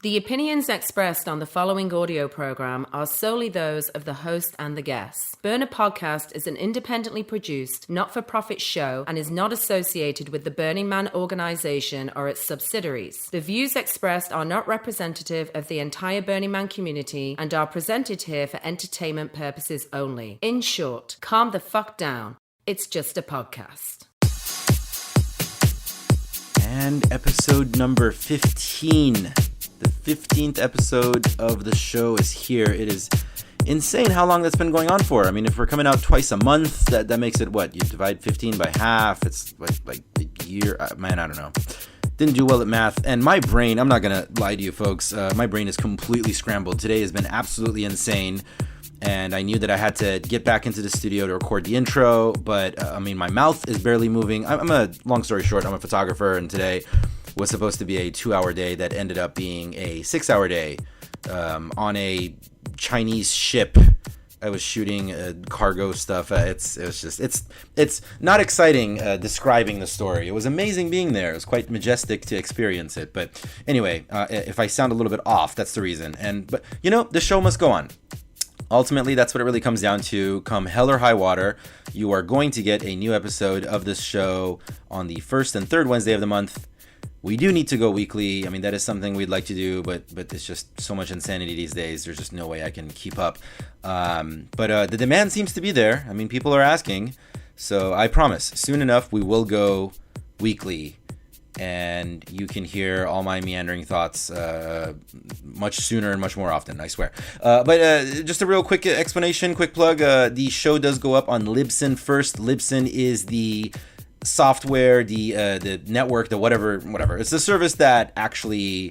The opinions expressed on the following audio program are solely those of the host and the guests. Burner Podcast is an independently produced, not-for-profit show and is not associated with the Burning Man organization or its subsidiaries. The views expressed are not representative of the entire Burning Man community and are presented here for entertainment purposes only. In short, calm the fuck down. It's just a podcast. And episode number 15. The 15th episode of the show is here. It is insane how long that's been going on for. I mean, if we're coming out twice a month, that makes it what? You divide 15 by half. It's like a year. Man, I don't know. Didn't do well at math. And my brain, I'm not going to lie to you folks, my brain is completely scrambled. Today has been absolutely insane. And I knew that I had to get back into the studio to record the intro. But, I mean, my mouth is barely moving. Long story short, I'm a photographer. And today was supposed to be a 2-hour day that ended up being a 6-hour day on a Chinese ship. I was shooting cargo stuff. It's not exciting describing the story. It was amazing being there. It was quite majestic to experience it. But anyway, if I sound a little bit off, that's the reason. But you know, the show must go on. Ultimately, that's what it really comes down to. Come hell or high water, you are going to get a new episode of this show on the first and third Wednesday of the month. We do need to go weekly. I mean, that is something we'd like to do, but it's just so much insanity these days. There's just no way I can keep up. But the demand seems to be there. I mean, people are asking. So I promise, soon enough, we will go weekly. And you can hear all my meandering thoughts much sooner and much more often, I swear. But just a real quick explanation, quick plug. The show does go up on Libsyn first. Libsyn is the software, the network, the whatever. It's the service that actually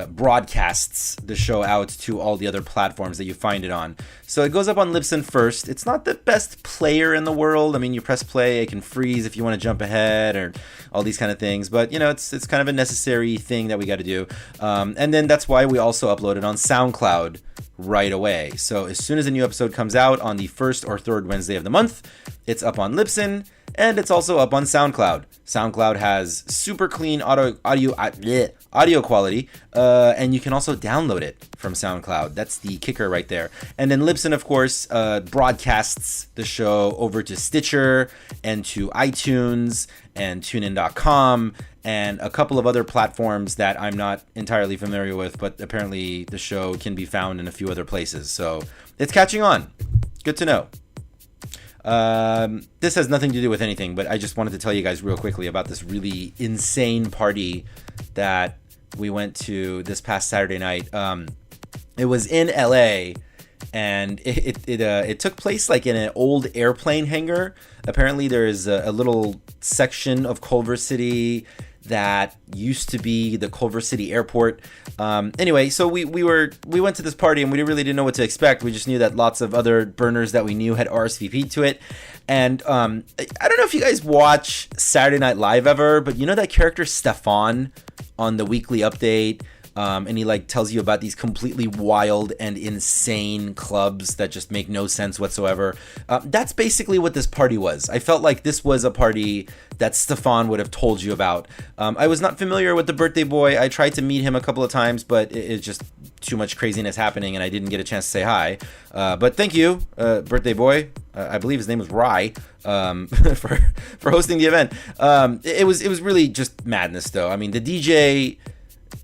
broadcasts the show out to all the other platforms that you find it on. So it goes up on Libsyn first. It's not the best player in the world. I mean, you press play, it can freeze if you want to jump ahead or all these kind of things. But, you know, it's kind of a necessary thing that we got to do. And then that's why we also upload it on SoundCloud right away. So as soon as a new episode comes out on the first or third Wednesday of the month, it's up on Libsyn. And it's also up on SoundCloud. SoundCloud has super clean audio quality, and you can also download it from SoundCloud. That's the kicker right there. And then Libsyn, of course, broadcasts the show over to Stitcher and to iTunes and TuneIn.com and a couple of other platforms that I'm not entirely familiar with, but apparently the show can be found in a few other places. So it's catching on. Good to know. This has nothing to do with anything, but I just wanted to tell you guys real quickly about this really insane party that we went to this past Saturday night. It was in LA, and it took place like in an old airplane hangar. Apparently there's a little section of Culver City that used to be the Culver City Airport. Anyway, so we went to this party and we really didn't know what to expect. We just knew that lots of other burners that we knew had RSVP'd to it. And I don't know if you guys watch Saturday Night Live ever, but you know that character Stefan on the weekly update? And he like tells you about these completely wild and insane clubs that just make no sense whatsoever. That's basically what this party was. I felt like this was a party that Stefan would have told you about. I was not familiar with the birthday boy. I tried to meet him a couple of times, but it's just too much craziness happening and I didn't get a chance to say hi. But thank you, birthday boy. I believe his name was Rye, for hosting the event. It was really just madness though. I mean, the DJ,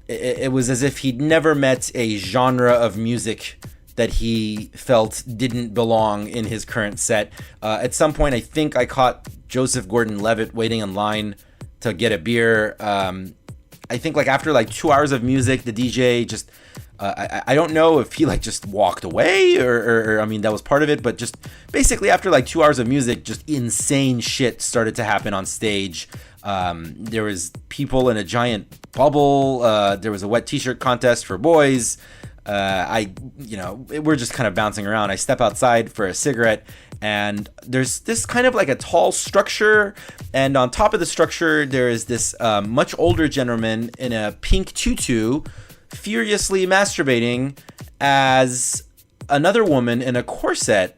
it was as if he'd never met a genre of music that he felt didn't belong in his current set. At some point, I think I caught Joseph Gordon-Levitt waiting in line to get a beer. I think like after like 2 hours of music, the DJ just, I don't know if he like just walked away or I mean, that was part of it, but just basically after like 2 hours of music, just insane shit started to happen on stage. There was people in a giant bubble. There was a wet t-shirt contest for boys. We're just kind of bouncing around. I step outside for a cigarette and there's this kind of like a tall structure. And on top of the structure, there is this much older gentleman in a pink tutu furiously masturbating as another woman in a corset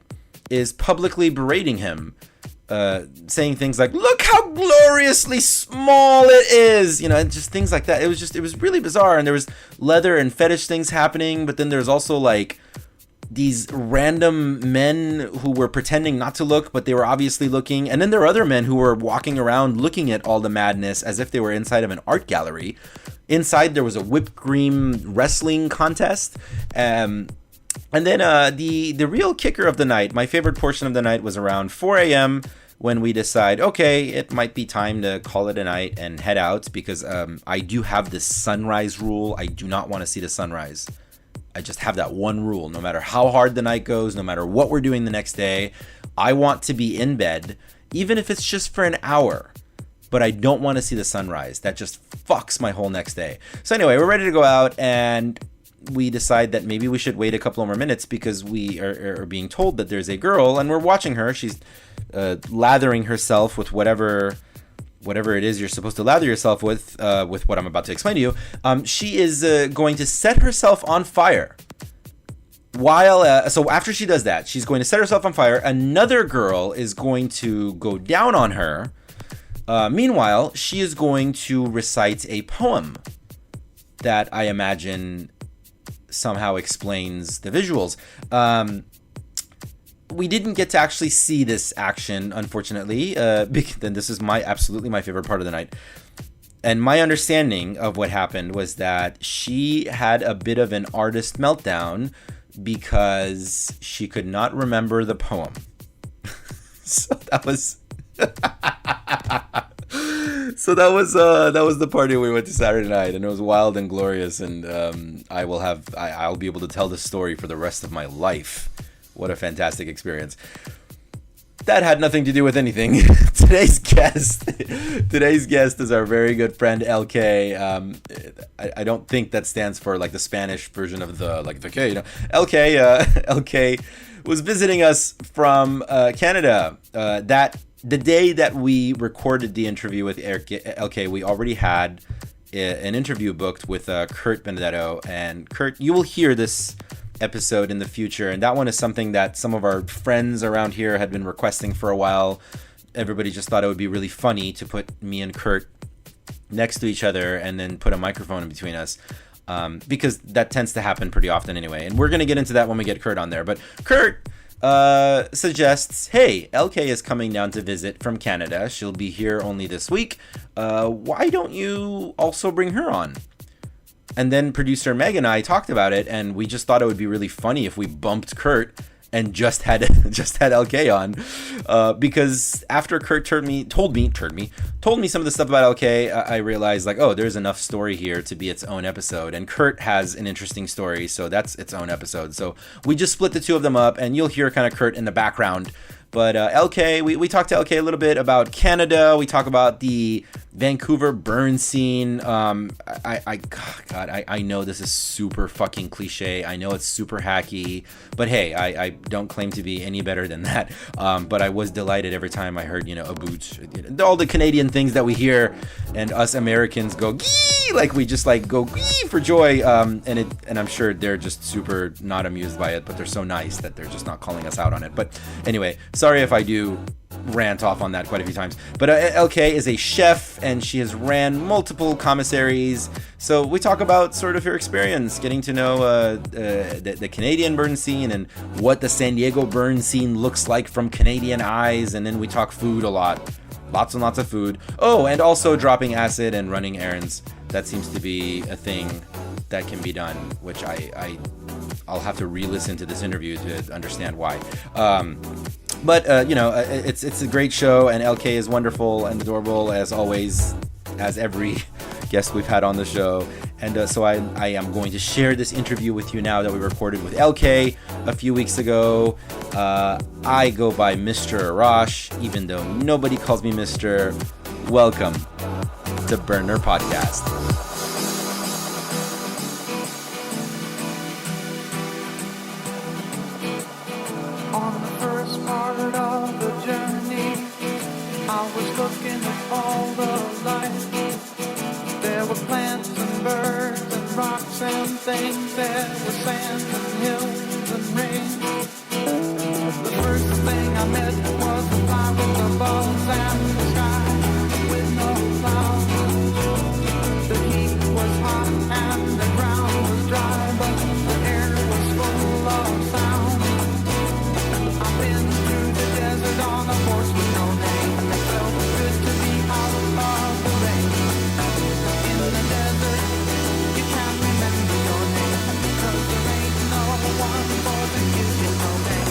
is publicly berating him. saying things like, look how gloriously small it is, and just things like that. It was really bizarre. And there was leather and fetish things happening, but then there's also like these random men who were pretending not to look, but they were obviously looking. And then there were other men who were walking around looking at all the madness as if they were inside of an art gallery. Inside there was a whipped cream wrestling contest. And then the real kicker of the night, my favorite portion of the night, was around 4 a.m. when we decide, okay, it might be time to call it a night and head out, because I do have this sunrise rule. I do not want to see the sunrise. I just have that one rule. No matter how hard the night goes, no matter what we're doing the next day, I want to be in bed, even if it's just for an hour. But I don't want to see the sunrise. That just fucks my whole next day. So anyway, we're ready to go out, and we decide that maybe we should wait a couple more minutes, because we are being told that there's a girl, and we're watching her. She's lathering herself with whatever it is you're supposed to lather yourself with what I'm about to explain to you. She is going to set herself on fire. So after she does that, she's going to set herself on fire. Another girl is going to go down on her. Meanwhile, she is going to recite a poem that I imagine somehow explains the visuals. We didn't get to actually see this action, unfortunately. Then this is absolutely my favorite part of the night. And my understanding of what happened was that she had a bit of an artist meltdown because she could not remember the poem. So that was the party we went to Saturday night, and it was wild and glorious. And I'll be able to tell this story for the rest of my life. What a fantastic experience. That had nothing to do with anything. Today's guest is our very good friend Ell Kay. I don't think that stands for like the Spanish version of the K. Ell Kay. Ell Kay was visiting us from Canada. The day that we recorded the interview with Ell Kay, we already had an interview booked with Kurt Benedetto. And Kurt, you will hear this episode in the future, and that one is something that some of our friends around here had been requesting for a while. Everybody just thought it would be really funny to put me and Kurt next to each other and then put a microphone in between us, because that tends to happen pretty often anyway. And we're going to get into that when we get Kurt on there. But Kurt suggests, hey, Ell Kay is coming down to visit from Canada. She'll be here only this week. Why don't you also bring her on? And then producer Meg and I talked about it, and we just thought it would be really funny if we bumped Kurt and just had Ell Kay on, because after Kurt told me some of the stuff about Ell Kay, I realized like, oh, there's enough story here to be its own episode, and Kurt has an interesting story, so that's its own episode. So we just split the two of them up, and you'll hear kind of Kurt in the background. But Ell Kay, we talked to Ell Kay a little bit about Canada. We talk about the Vancouver burn scene. I know this is super fucking cliche. I know it's super hacky. But hey, I don't claim to be any better than that. But I was delighted every time I heard, a boot. All the Canadian things that we hear, and us Americans go gee, like we just like go gee for joy. And I'm sure they're just super not amused by it, but they're so nice that they're just not calling us out on it. But anyway, sorry if I do rant off on that quite a few times. But Ell Kay is a chef, and she has ran multiple commissaries. So we talk about sort of her experience, getting to know the Canadian burn scene and what the San Diego burn scene looks like from Canadian eyes. And then we talk food a lot. Lots and lots of food. Oh, and also dropping acid and running errands. That seems to be a thing that can be done, which I'll have to re-listen to this interview to understand why. But it's a great show, and Ell Kay is wonderful and adorable as always, as every guest we've had on the show. And so I am going to share this interview with you now that we recorded with Ell Kay a few weeks ago. I go by Mr. Arash, even though nobody calls me Mr. Welcome to Burner Podcast. On the first part of the journey, I was looking at all the life. There were plants and birds and rocks and things. There were sand and hills and rain. The first thing I met was a fly with the balls and the sky with no clouds. The heat was hot and the ground was dry, but the air was full of sound. I've been through the desert on a horse with no name. It felt good to be out of the rain. In the desert, you can't remember your name, 'cause there ain't no one for to give you no name.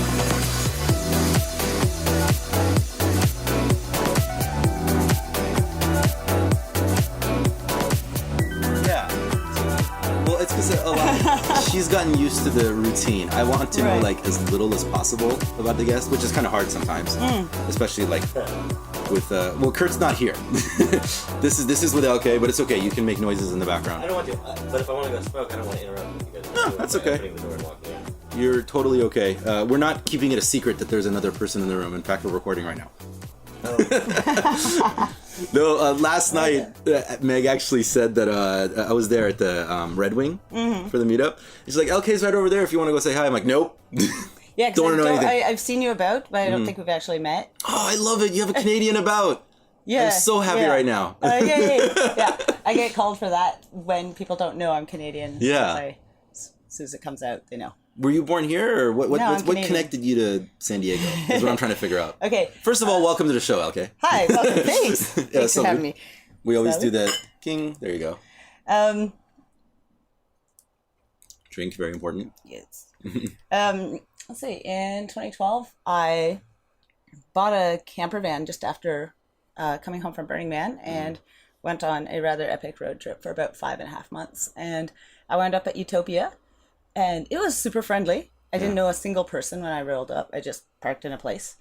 Yeah. Well, it's because she's gotten used to the routine. I want to know Right. like as little as possible about the guest, which is kind of hard sometimes, especially like with well, Kurt's not here. This is with Ell Kay, but it's okay. You can make noises in the I background. don't want to, but if I want to go smoke, I don't want to interrupt you guys. No, that's okay. Opening the door and walking in. You're totally okay. We're not keeping it a secret that there's another person in the room. In fact, we're recording right now. No, last night Meg actually said that I was there at the Red Wing for the meetup. She's like, Ell Kay's right over there if you want to go say hi. I'm like, nope. Yeah, Don't wanna know anything. I've seen you about, but I don't think we've actually met. Oh, I love it. You have a Canadian about. Yeah, I'm so happy right now. Yeah. I get called for that when people don't know I'm Canadian. Yeah. As soon as it comes out, they know. Were you born here, or what? No, I'm What Canadian. connected you to San Diego? Is what I'm trying to figure out. Okay. First of all, welcome to the show, Ell Kay. Hi, welcome. Thanks. Thanks for salute. having me. We always do Salute. that. King. There you go. Drink, very important. Yes. Let's see. In 2012, I bought a camper van just after coming home from Burning Man and went on a rather epic road trip for about 5.5 months. And I wound up at Utopia, and it was super friendly. I didn't know a single person when I rolled up. I just parked in a place.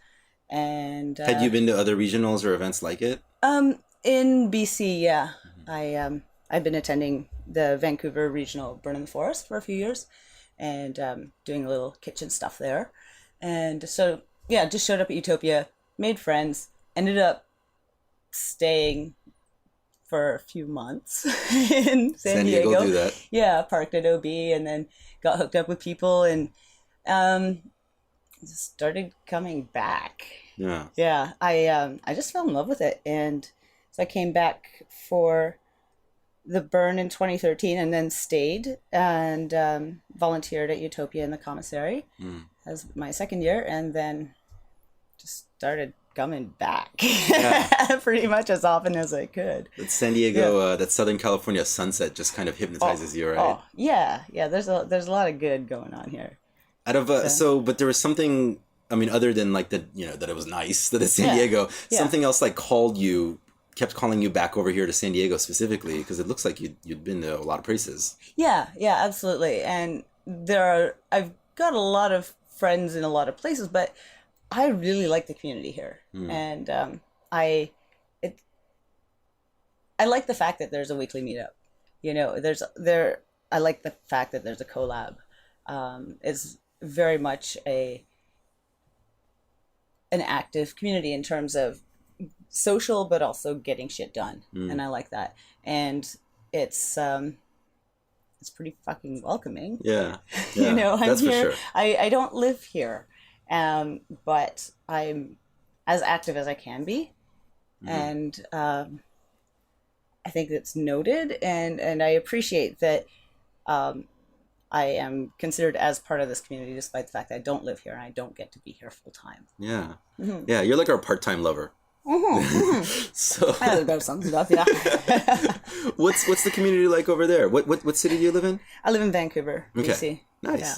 And Had you been to other regionals or events like it? in BC, yeah, I've been attending the Vancouver Regional Burn in the Forest for a few years, and doing a little kitchen stuff there. And so, yeah, just showed up at Utopia, made friends, ended up staying for a few months in San Diego. Do that. Yeah, parked at OB and then got hooked up with people and started coming back. Yeah. Yeah, I just fell in love with it, and so I came back for the burn in 2013, and then stayed and volunteered at Utopia in the commissary as my second year, and then just started coming back pretty much as often as I could. That San Diego, that Southern California sunset just kind of hypnotizes you, right? Oh, yeah. There's a lot of good going on here. Out of but there was something. I mean, other than like that it was nice that it's San Diego. Yeah. Something else like kept calling you back over here to San Diego specifically, because it looks like you'd been to a lot of places. Yeah, absolutely. And I've got a lot of friends in a lot of places, but I really like the community here, and I like the fact that there's a weekly meetup. You know, I like the fact that there's a collab. It's very much an active community in terms of social, but also getting shit done, and I like that. And it's pretty fucking welcoming. Yeah. You know, I'm that's here. for sure. I don't live here, but I'm as active as I can be, and I think it's noted, and I appreciate that I am considered as part of this community, despite the fact that I don't live here and I don't get to be here full time. Yeah. Yeah, you're like our part-time lover. So About some stuff, yeah. what's the community like over there? What city do you live in? I live in Vancouver, Okay. BC. Nice. Yeah.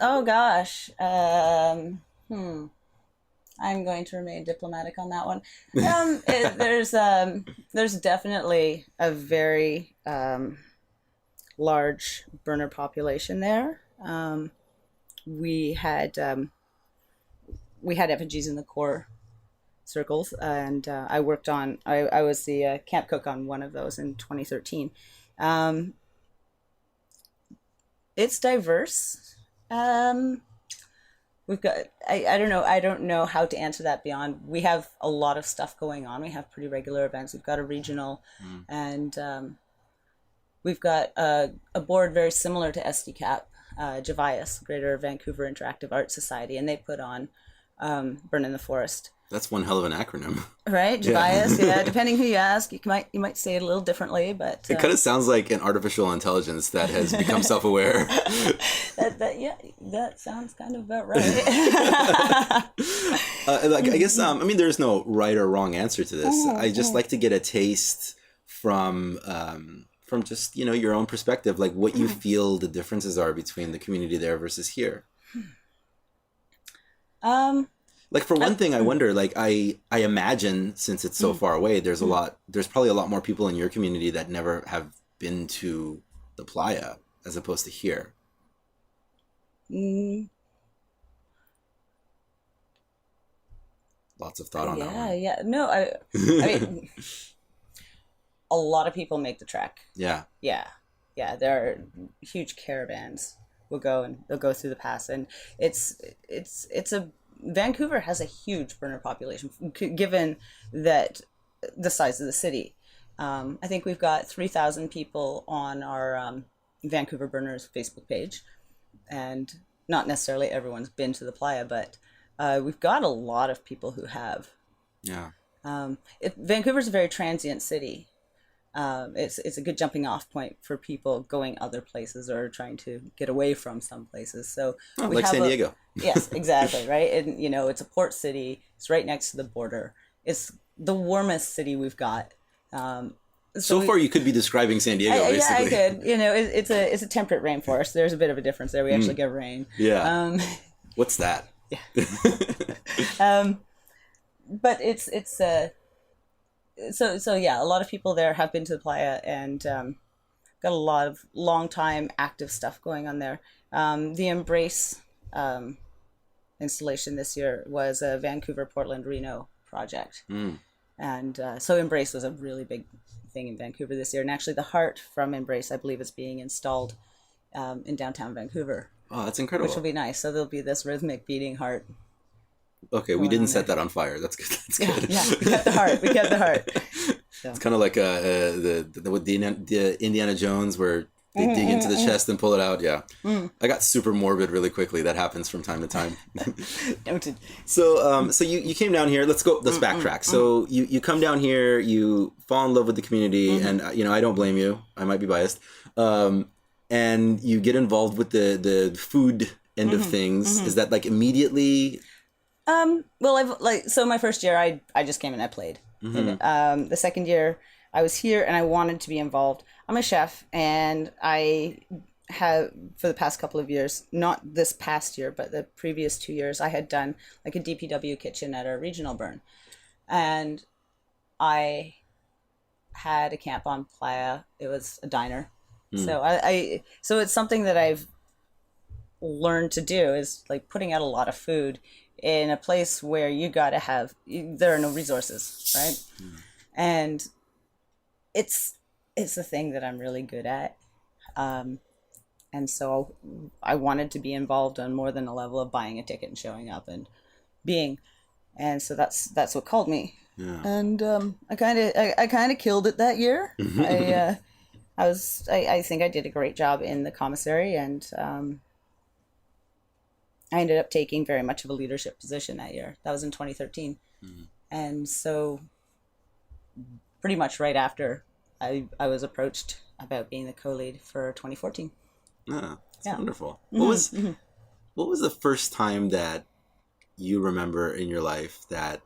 Oh gosh. I'm going to remain diplomatic on that one. There's definitely a very large burner population there. We had effigies in the core circles, and I worked on. I was the camp cook on one of those in 2013. It's diverse. We've got. I don't know how to answer that beyond. We have a lot of stuff going on. We have pretty regular events. We've got a regional, and we've got a board very similar to SDCAP, JVIAS, Greater Vancouver Interactive Art Society, and they put on Burn in the Forest. That's one hell of an acronym. Right, JVIAS, yeah. Depending who you ask, you might say it a little differently, but It kind of sounds like an artificial intelligence that has become self-aware. that sounds kind of about right. I guess I mean there's no right or wrong answer to this. I just like to get a taste from just your own perspective, like what you feel the differences are between the community there versus here. Like for one thing, I wonder, like I imagine since it's so far away, there's probably a lot more people in your community that never have been to the playa as opposed to here. Lots of thought on that one. Yeah. No, I mean, a lot of people make the trek. Yeah. Yeah. There are huge caravans will go and they'll go through the pass, and it's a Vancouver has a huge burner population, given that the size of the city. I think we've got 3,000 people on our Vancouver Burners Facebook page, and not necessarily everyone's been to the playa, but we've got a lot of people who have. Yeah. Vancouver's a very transient city. It's a good jumping off point for people going other places or trying to get away from some places. So like San Diego. Yes, exactly, right? And it's a port city. It's right next to the border. It's the warmest city we've got. So far, you could be describing San Diego, basically. Yeah, I could. It's a temperate rainforest. There's a bit of a difference there. We actually get rain. Yeah. What's that? Yeah. But it's so yeah, a lot of people there have been to the playa and got a lot of long time active stuff going on there. The Embrace installation this year was a Vancouver, Portland, Reno project. And so Embrace was a really big thing in Vancouver this year. And actually the heart from Embrace, I believe, is being installed in downtown Vancouver. Oh, that's incredible. Which will be nice. So there'll be this rhythmic beating heart. Okay, we didn't set that on fire. That's good. That's good. Yeah, we kept the heart. So. It's kind of like the Indiana Jones where they dig into the chest and pull it out. Yeah. I got super morbid really quickly. That happens from time to time. Noted. So you came down here. Let's backtrack. So you come down here, you fall in love with the community, and I don't blame you. I might be biased. And you get involved with the food end of things. Is that like immediately? Well, so my first year, I just came and I played. And, the second year, I was here and I wanted to be involved. I'm a chef, and I have, for the past couple of years, not this past year, but the previous 2 years, I had done like a DPW kitchen at a regional burn. And I had a camp on playa. It was a diner. So so it's something that I've learned to do, is like putting out a lot of food in a place where there are no resources, right? And it's the thing that I'm really good at. And so I wanted to be involved on more than a level of buying a ticket and showing up and being. And so that's what called me. Yeah. And I kind of killed it that year. I think I did a great job in the commissary, and I ended up taking very much of a leadership position that year. That was in 2013. And so pretty much right after, I was approached about being the co-lead for 2014. That's wonderful. What was the first time that you remember in your life that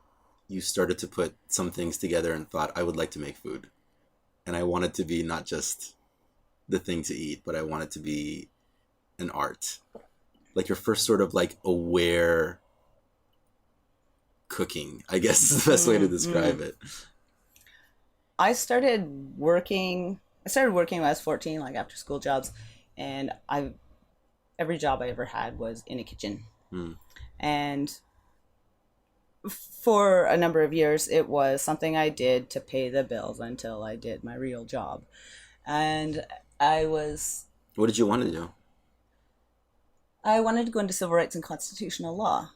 you started to put some things together and thought, I would like to make food, and I want it to be not just the thing to eat, but I want it to be an art? Like your first sort of like aware cooking, I guess is the best way to describe it. I started working when I was 14, like after school jobs, and every job I ever had was in a kitchen. And for a number of years, it was something I did to pay the bills until I did my real job. And what did you want to do? I wanted to go into civil rights and constitutional law.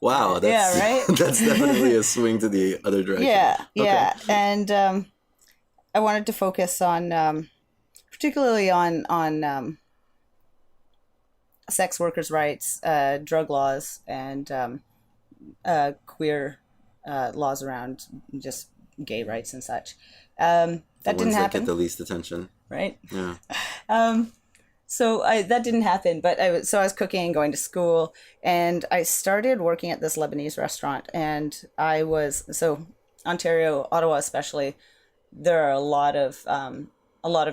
Wow, that's, right? That's definitely a swing to the other direction. Yeah. And I wanted to focus on, particularly on sex workers' rights, drug laws, and queer laws around just gay rights and such. That didn't Ones that happen, get the least attention. right? Yeah. So that didn't happen, but I was cooking and going to school, and I started working at this Lebanese restaurant, and Ontario, Ottawa especially, there are a lot of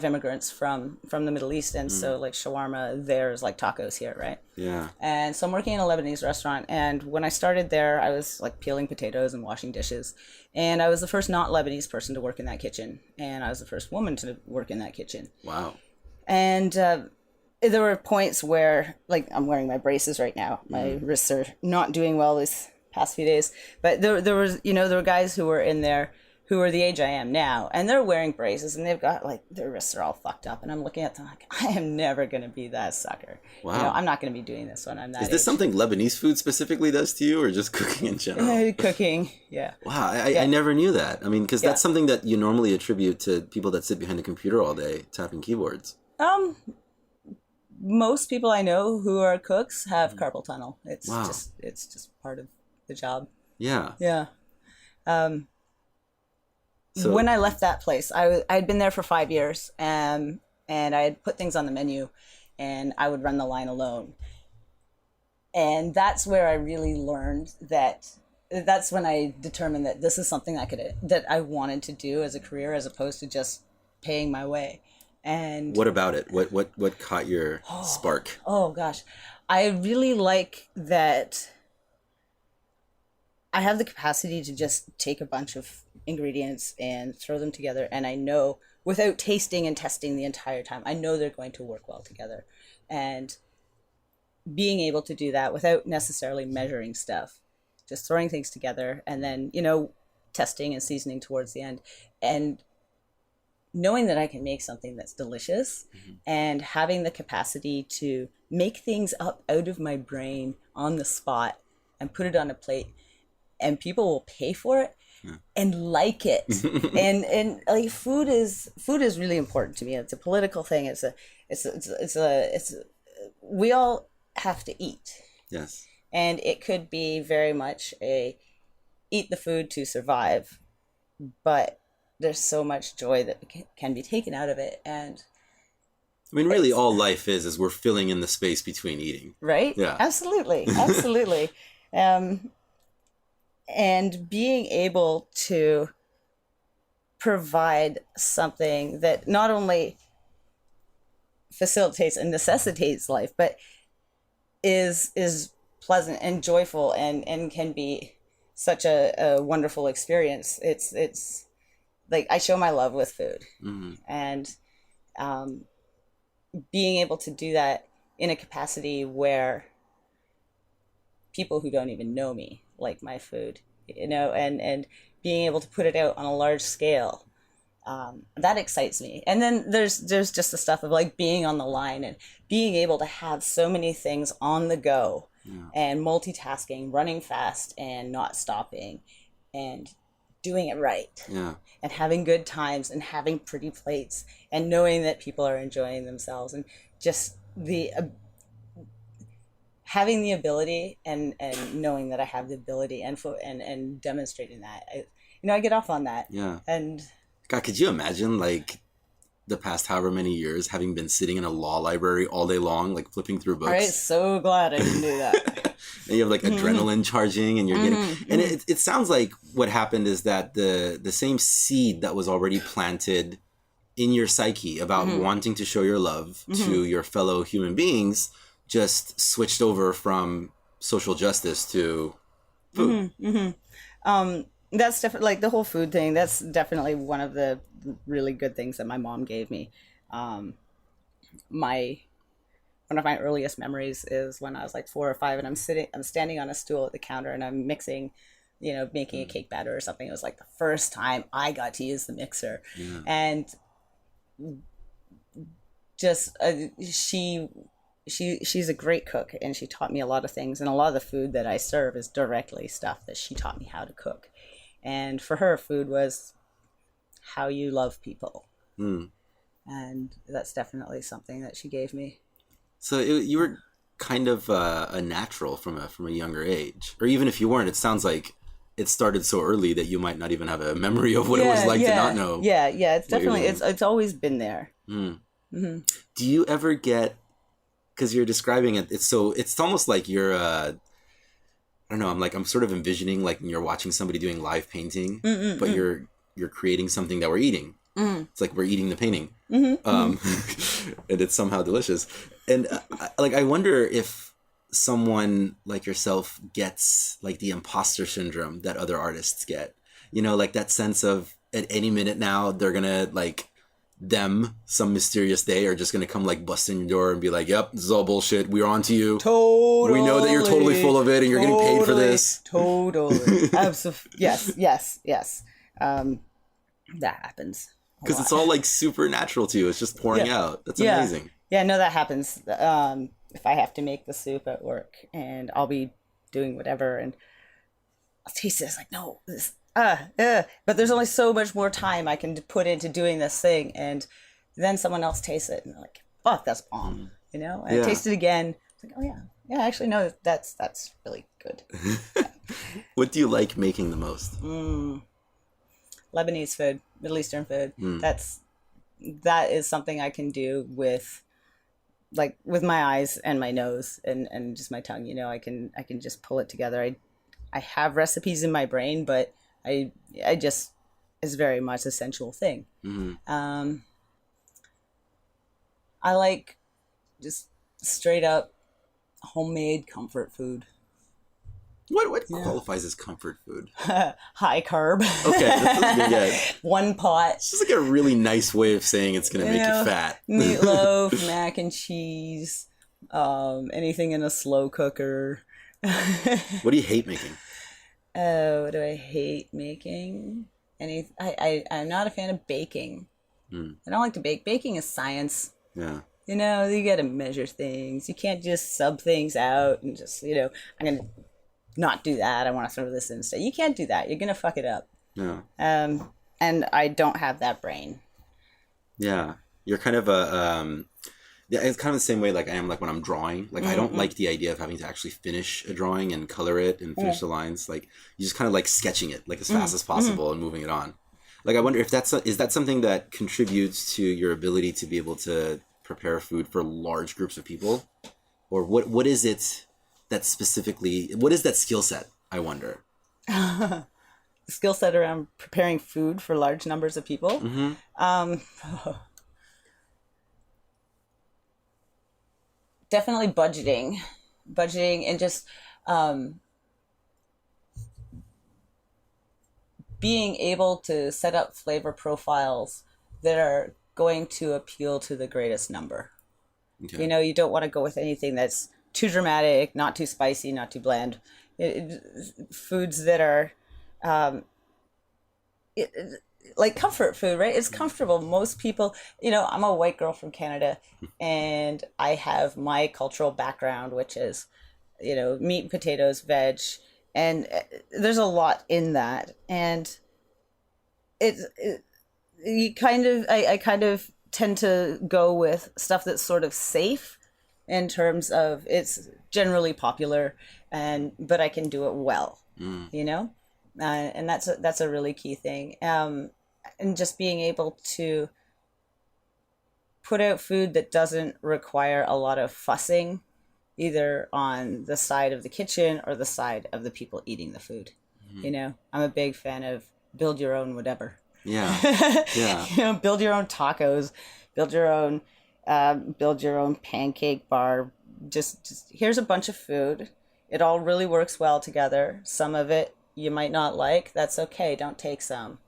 immigrants from the Middle East, and so like shawarma there is like tacos here, right? Yeah. And so I'm working in a Lebanese restaurant, and when I started there, I was like peeling potatoes and washing dishes, and I was the first not Lebanese person to work in that kitchen, and I was the first woman to work in that kitchen. Wow. And there were points where, like, I'm wearing my braces right now. My wrists are not doing well these past few days. But there were guys who were in there who are the age I am now, and they're wearing braces, and they've got, like, their wrists are all fucked up. And I'm looking at them like, I am never going to be that sucker. Wow. I'm not going to be doing this when I'm that Is this age. something Lebanese food specifically does to you, or just cooking in general? Cooking, yeah. Wow, I never knew that. I mean, because that's something that you normally attribute to people that sit behind a computer all day tapping keyboards. Most people I know who are cooks have carpal tunnel. It's Wow. just part of the job. Yeah. Yeah. So, When I left that place, I'd been there for 5 years, and I had put things on the menu, and I would run the line alone. And that's where I really learned that's when I determined that this is something that I wanted to do as a career, as opposed to just paying my way. And what about it? What caught your spark? oh gosh, I really like that I have the capacity to just take a bunch of ingredients and throw them together, and I know, without tasting and testing the entire time, I know they're going to work well together. And being able to do that without necessarily measuring stuff, just throwing things together, and then, testing and seasoning towards the end, and knowing that I can make something that's delicious, and having the capacity to make things up out of my brain on the spot and put it on a plate, and people will pay for it and like it. and like food is really important to me. It's a political thing. We all have to eat. Yes. And it could be very much eat the food to survive, but there's so much joy that can be taken out of it. And I mean, really, all life is we're filling in the space between eating. right? Yeah. Absolutely. And being able to provide something that not only facilitates and necessitates life, but is pleasant and joyful and can be such a wonderful experience. It's like I show my love with food, and being able to do that in a capacity where people who don't even know me like my food, and being able to put it out on a large scale, that excites me. And then there's just the stuff of like being on the line and being able to have so many things on the go, and multitasking, running fast and not stopping, and doing it right, and having good times and having pretty plates and knowing that people are enjoying themselves, and just the having the ability and knowing that I have the ability and demonstrating that. I get off on that. Yeah. And God, could you imagine, like, the past however many years having been sitting in a law library all day long, like flipping through books? all right, so glad I can do that. And you have like adrenaline charging, and you're getting, and it sounds like what happened is that the same seed that was already planted in your psyche about wanting to show your love to your fellow human beings just switched over from social justice to food. That's definitely, like, the whole food thing, that's definitely one of the really good things that my mom gave me. One of my earliest memories is when I was like 4 or 5, and I'm standing on a stool at the counter, and I'm mixing, making a cake batter or something. It was like the first time I got to use the mixer. And just she's a great cook, and she taught me a lot of things, and a lot of the food that I serve is directly stuff that she taught me how to cook. And for her, food was how you love people. And that's definitely something that she gave me. So you were kind of a natural from a younger age, or even if you weren't, it sounds like it started so early that you might not even have a memory of what it was like to not know. Yeah, it's definitely it's always been there. Do you ever get, because you're describing it, it's almost like you're I don't know, I'm sort of envisioning like you're watching somebody doing live painting, but you're creating something that we're eating. It's like we're eating the painting, and it's somehow delicious. And I wonder if someone like yourself gets like the imposter syndrome that other artists get. You know, like that sense of at any minute now they're gonna like some mysterious day are just gonna come like bust in your door and be like, "Yep, this is all bullshit. We're on to you. Totally. We know that you're totally full of it, and you're getting paid for this." Totally. Yes. That happens. Because it's all like super natural to you. It's just pouring out. That's amazing. Yeah, no, that happens. If I have to make the soup at work and I'll be doing whatever and I'll taste it, it's like, no, this, but there's only so much more time I can put into doing this thing. And then someone else tastes it and they're like, fuck, that's bomb. You know? And I taste it again. It's like, oh yeah. Yeah, actually, no, that's really good. What do you like making the most? Lebanese food, Middle Eastern food. That is something I can do with my eyes and my nose and just my tongue. You know, I can just pull it together. I have recipes in my brain, but I just, it's very much a sensual thing. I like just straight up homemade comfort food. What qualifies as comfort food? High carb. Okay, that's One pot. It's just like a really nice way of saying it's going to make you fat. Meatloaf, mac and cheese, anything in a slow cooker. What do you hate making? What do I hate making? I'm not a fan of baking. I don't like to bake. Baking is science. Yeah. You know, you got to measure things. You can't just sub things out and just, you know, I'm going to not do that. I want to throw this in instead. You can't do that. You're going to fuck it up. Yeah. And I don't have that brain. Yeah. You're kind of it's kind of the same way like I am like when I'm drawing. Like I don't like the idea of having to actually finish a drawing and color it and finish the lines. Like you just kind of like sketching it like as fast as possible and moving it on. Like I wonder if is that something that contributes to your ability to be able to prepare food for large groups of people? Or what is it that specifically, what is that skill set, I wonder? The skill set around preparing food for large numbers of people? Definitely budgeting and just being able to set up flavor profiles that are going to appeal to the greatest number. Okay. You know, you don't want to go with anything that's too dramatic, not too spicy, not too bland. Foods that are like comfort food, right? It's comfortable. Most people, you know, I'm a white girl from Canada and I have my cultural background, which is, you know, meat and potatoes, veg, and there's a lot in that. And I kind of tend to go with stuff that's sort of safe in terms of it's generally popular, but I can do it well, you know, and that's a really key thing. And just being able to put out food that doesn't require a lot of fussing, either on the side of the kitchen or the side of the people eating the food. You know, I'm a big fan of build your own whatever. Yeah. You know, build your own tacos, build your own pancake bar. Just here's a bunch of food. It all really works well together. Some of it you might not like. That's okay. Don't take some.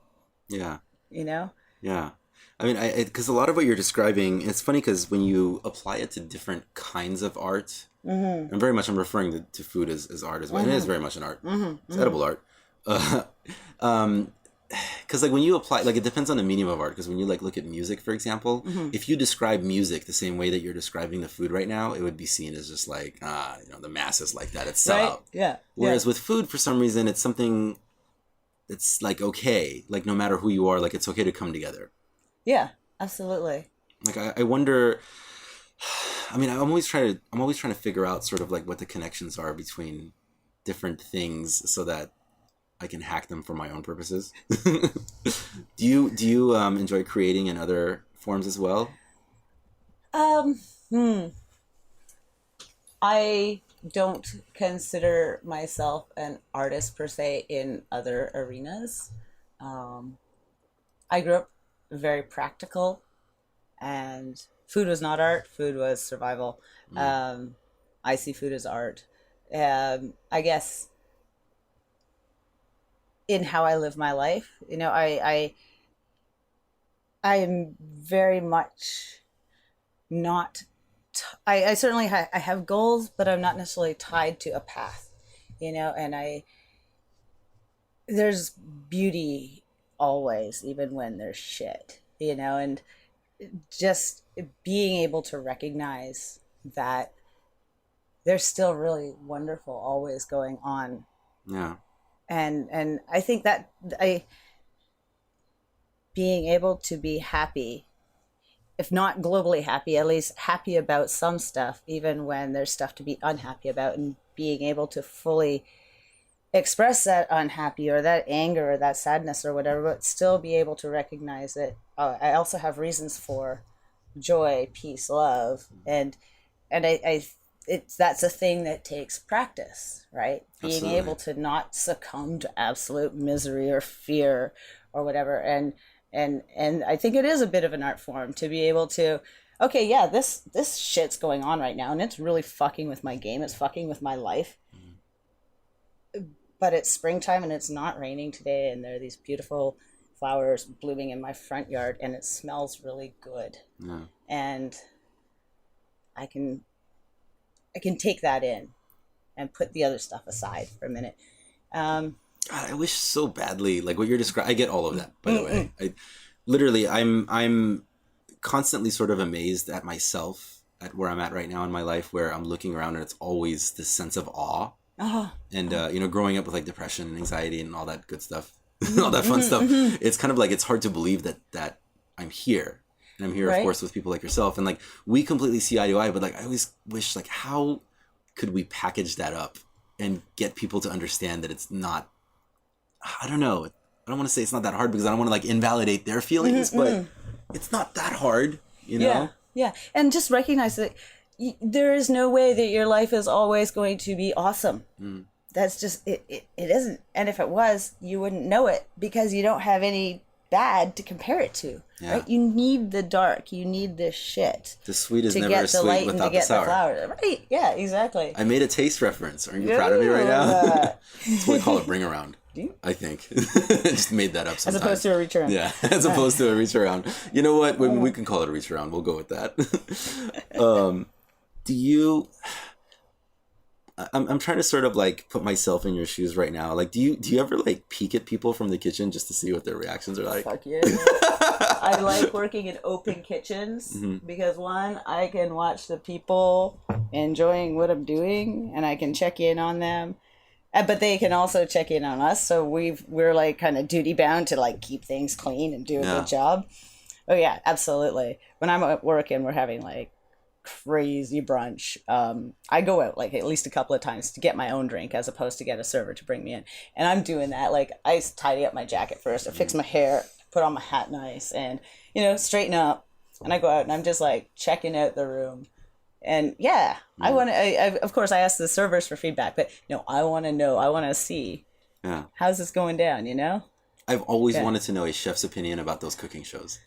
Yeah. You know? Yeah. I mean, because a lot of what you're describing, it's funny because when you apply it to different kinds of art, and very much I'm referring to food as art as well. And it is very much an art. It's edible art. Because like when you apply, like it depends on the medium of art. Because when you like look at music, for example, if you describe music the same way that you're describing the food right now, it would be seen as just like, you know, the masses like that. It's sellout. Right? Yeah. Whereas with food, for some reason, it's something that's like okay, like no matter who you are, like it's okay to come together. Yeah, absolutely. Like I wonder, I mean, I'm always trying to figure out sort of like what the connections are between different things so that I can hack them for my own purposes. Do you enjoy creating in other forms as well? I don't consider myself an artist per se in other arenas. I grew up very practical, and food was not art. Food was survival. I see food as art. I guess in how I live my life, I am very much not. I certainly I have goals, but I'm not necessarily tied to a path, and there's beauty always, even when there's shit, and just being able to recognize that there's still really wonderful always going on. Yeah. And I think that being able to be happy, if not globally happy, at least happy about some stuff, even when there's stuff to be unhappy about, and being able to fully express that unhappy or that anger or that sadness or whatever, but still be able to recognize that I also have reasons for joy, peace, love, and that's a thing that takes practice, right? Being Absolutely. able to not succumb to absolute misery or fear or whatever, and I think it is a bit of an art form to be able to, okay, yeah, this shit's going on right now, and it's really fucking with my game. It's fucking with my life. But it's springtime and it's not raining today, and there are these beautiful flowers blooming in my front yard, and it smells really good. Yeah. And I can take that in and put the other stuff aside for a minute. God, I wish so badly, like what you're describing. I get all of that, by the way. I'm constantly sort of amazed at myself, at where I'm at right now in my life, where I'm looking around and it's always this sense of awe. And growing up with like depression and anxiety and all that good stuff, all that fun stuff, it's kind of like, it's hard to believe that I'm here. And I'm here, Right. of course, with people like yourself. And like, we completely see eye to eye, but like, I always wish, like, how could we package that up and get people to understand that it's not, I don't know. I don't want to say it's not that hard because I don't want to like invalidate their feelings, but it's not that hard, know? Yeah. And just recognize that there is no way that your life is always going to be awesome. That's just, it isn't. And if it was, you wouldn't know it because you don't have any bad to compare it to, right? You need the dark, you need this shit. The sweet is to never get the sweet light and without to get the sour. flower. Right, yeah, exactly. I made a taste reference. Aren't you proud of me right now? That's what we call a bring around. Do you? I think. I just made that up As sometimes. opposed to a reach around. Yeah, as opposed to a reach around. You know what? We can call it a reach around. We'll go with that. Do you... I'm trying to sort of like put myself in your shoes right now. Like, do you ever like peek at people from the kitchen just to see what their reactions are like? Fuck yeah. I like working in open kitchens because one, I can watch the people enjoying what I'm doing and I can check in on them. But they can also check in on us. So we're like kind of duty bound to like keep things clean and do a good job. Oh yeah, absolutely. When I'm at work and we're having like crazy brunch, I go out like at least a couple of times to get my own drink as opposed to get a server to bring me in, and I'm doing that. Like, I tidy up my jacket first, I fix my hair, put on my hat nice, and straighten up, and I go out and I'm just like checking out the room. And yeah, I want to, of course I ask the servers for feedback, but I want to see how's this going down. I've always wanted to know a chef's opinion about those cooking shows.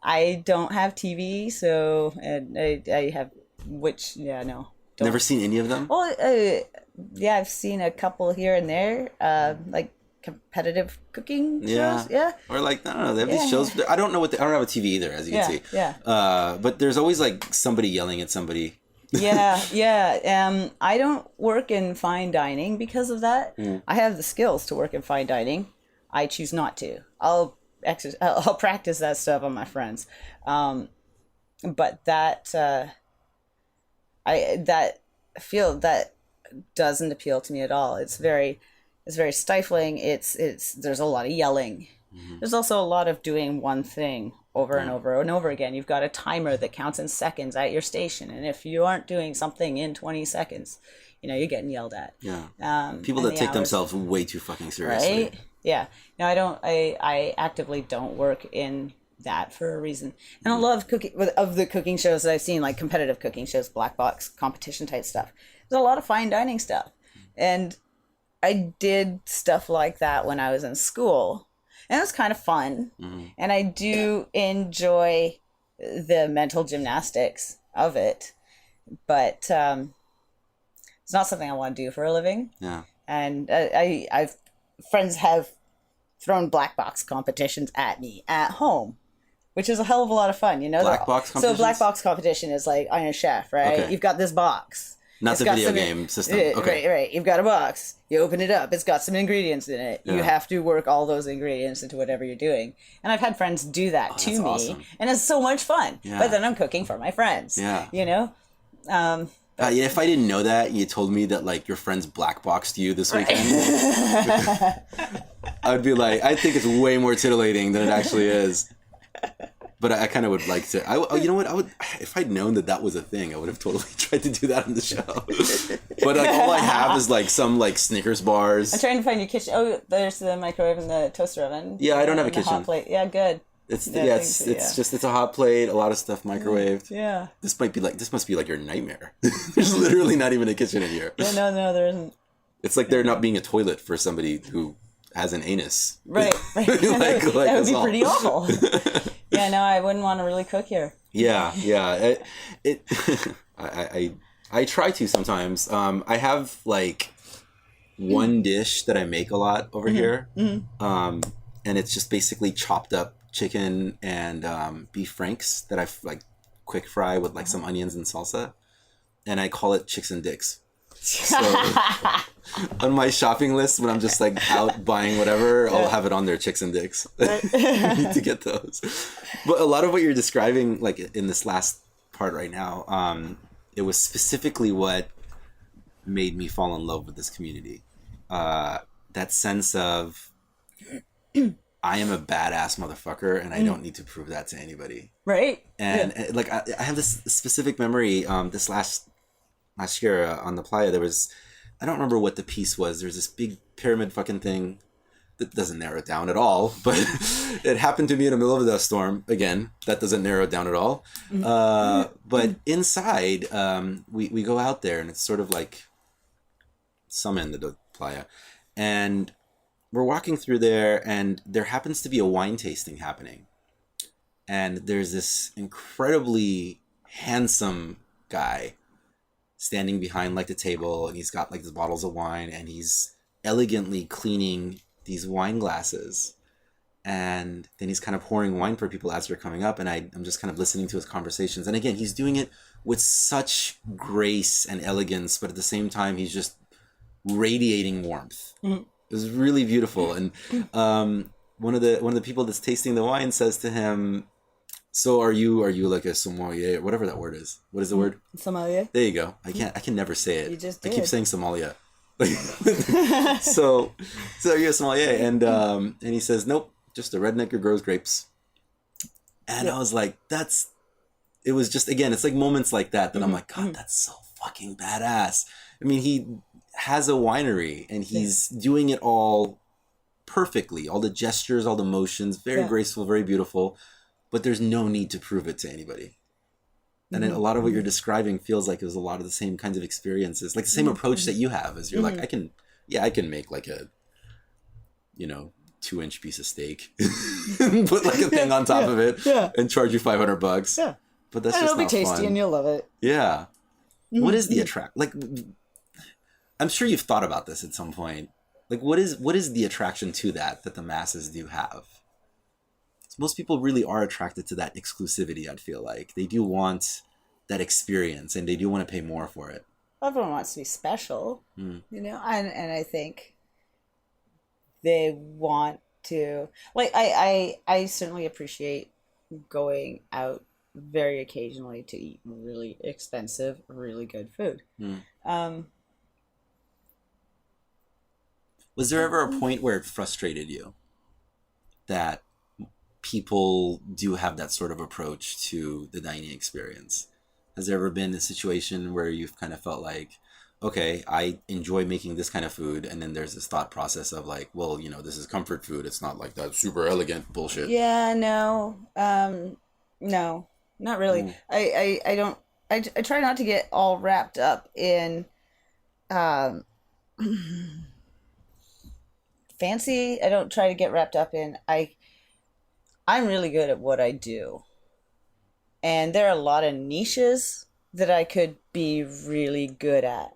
I don't have TV, so and I have don't. Never seen any of them? Well, yeah, I've seen a couple here and there, like competitive cooking shows. Yeah. Or like, I don't know, they have these shows. I don't know I don't have a TV either, as you can see. Yeah. But there's always like somebody yelling at somebody. Yeah. I don't work in fine dining because of that. I have the skills to work in fine dining. I choose not to. I'll practice that stuff on my friends, but that that doesn't appeal to me at all. It's very stifling. There's a lot of yelling. There's also a lot of doing one thing over and over and over again. You've got a timer that counts in seconds at your station, and if you aren't doing something in 20 seconds, you're getting yelled at. Yeah. People that take themselves way too fucking seriously. Right? Yeah. No, I actively don't work in that for a reason. And I love cooking, of the cooking shows that I've seen, like competitive cooking shows, black box competition type stuff. There's a lot of fine dining stuff. And I did stuff like that when I was in school. And it was kind of fun. Mm-hmm. And I do enjoy the mental gymnastics of it. But it's not something I want to do for a living. Yeah. And I've friends have thrown black box competitions at me at home, which is a hell of a lot of fun, Black box competitions? So black box competition is like Iron Chef, right? Okay. You've got this box. Not the video game system. Okay. Right. You've got a box. You open it up. It's got some ingredients in it. Yeah. You have to work all those ingredients into whatever you're doing. And I've had friends do that to me. Awesome. And it's so much fun. Yeah. But then I'm cooking for my friends. Yeah. If I didn't know that, you told me that like your friends black boxed you this weekend. I would be like, I think it's way more titillating than it actually is. But I kind of would like to. You know what? I would, if I'd known that was a thing, I would have totally tried to do that on the show. But like, all I have is like some like Snickers bars. I'm trying to find your kitchen. Oh, there's the microwave and the toaster oven. Yeah, I don't have a kitchen. Hot plate. Yeah, good. It's just a hot plate, a lot of stuff microwaved. Yeah. This must be like your nightmare. There's literally not even a kitchen in here. Yeah, no, there isn't. It's like there not being a toilet for somebody who has an anus. Right. That would be pretty awful. Yeah, no, I wouldn't want to really cook here. Yeah. I try to sometimes. I have like one dish that I make a lot over here, and it's just basically chopped up chicken and beef franks that I like quick fry with like some onions and salsa, and I call it chicks and dicks. So on my shopping list, when I'm just like out buying whatever, I'll have it on there, chicks and dicks. I need to get those. But a lot of what you're describing, like in this last part right now, it was specifically what made me fall in love with this community. That sense of I am a badass motherfucker and I don't need to prove that to anybody. Right. And like I have this specific memory. This last year on the playa, there was, I don't remember what the piece was. There's this big pyramid fucking thing that doesn't narrow it down at all, but it happened to be in the middle of a dust storm. Again, that doesn't narrow it down at all. But inside, we go out there and it's sort of like some end of the playa, and we're walking through there, and there happens to be a wine tasting happening. And there's this incredibly handsome guy standing behind like the table, and he's got like these bottles of wine, and he's elegantly cleaning these wine glasses. And then he's kind of pouring wine for people as they're coming up, and I'm just kind of listening to his conversations. And again, he's doing it with such grace and elegance, but at the same time, he's just radiating warmth. Mm-hmm. It was really beautiful. And one of the people that's tasting the wine says to him, "So are you like a sommelier, or whatever that word is? What is the word? Sommelier. There you go. I can never say it. You just I did. keep saying sommelier. so are you a sommelier?" And he says, "Nope, just a redneck who grows grapes." And I was like, it was just, again, it's like moments like that I'm like, God, that's so fucking badass. I mean, he has a winery and he's doing it all perfectly. All the gestures, all the motions, very graceful, very beautiful. But there's no need to prove it to anybody. And then a lot of what you're describing feels like it was a lot of the same kinds of experiences, like the same approach that you have, as you're like, I can make like a, 2-inch piece of steak, put like a thing on top of it, and charge you $500. Yeah, but that's just it'll not be tasty, fun. And you'll love it. Yeah. What is the attract? Like, I'm sure you've thought about this at some point. Like, what is the attraction to that the masses do have? Most people really are attracted to that exclusivity. I'd feel like they do want that experience, and they do want to pay more for it. Everyone wants to be special, and I think they want to, like, I certainly appreciate going out very occasionally to eat really expensive, really good food. Was there ever a point where it frustrated you that people do have that sort of approach to the dining experience. Has there ever been a situation where you've kind of felt like, okay, I enjoy making this kind of food, and then there's this thought process of like, well, you know, this is comfort food. It's not like that super elegant bullshit. Yeah, no. No, not really. Mm. I don't, I try not to get all wrapped up in um fancy. I don't try to get wrapped up in I'm really good at what I do. And there are a lot of niches that I could be really good at.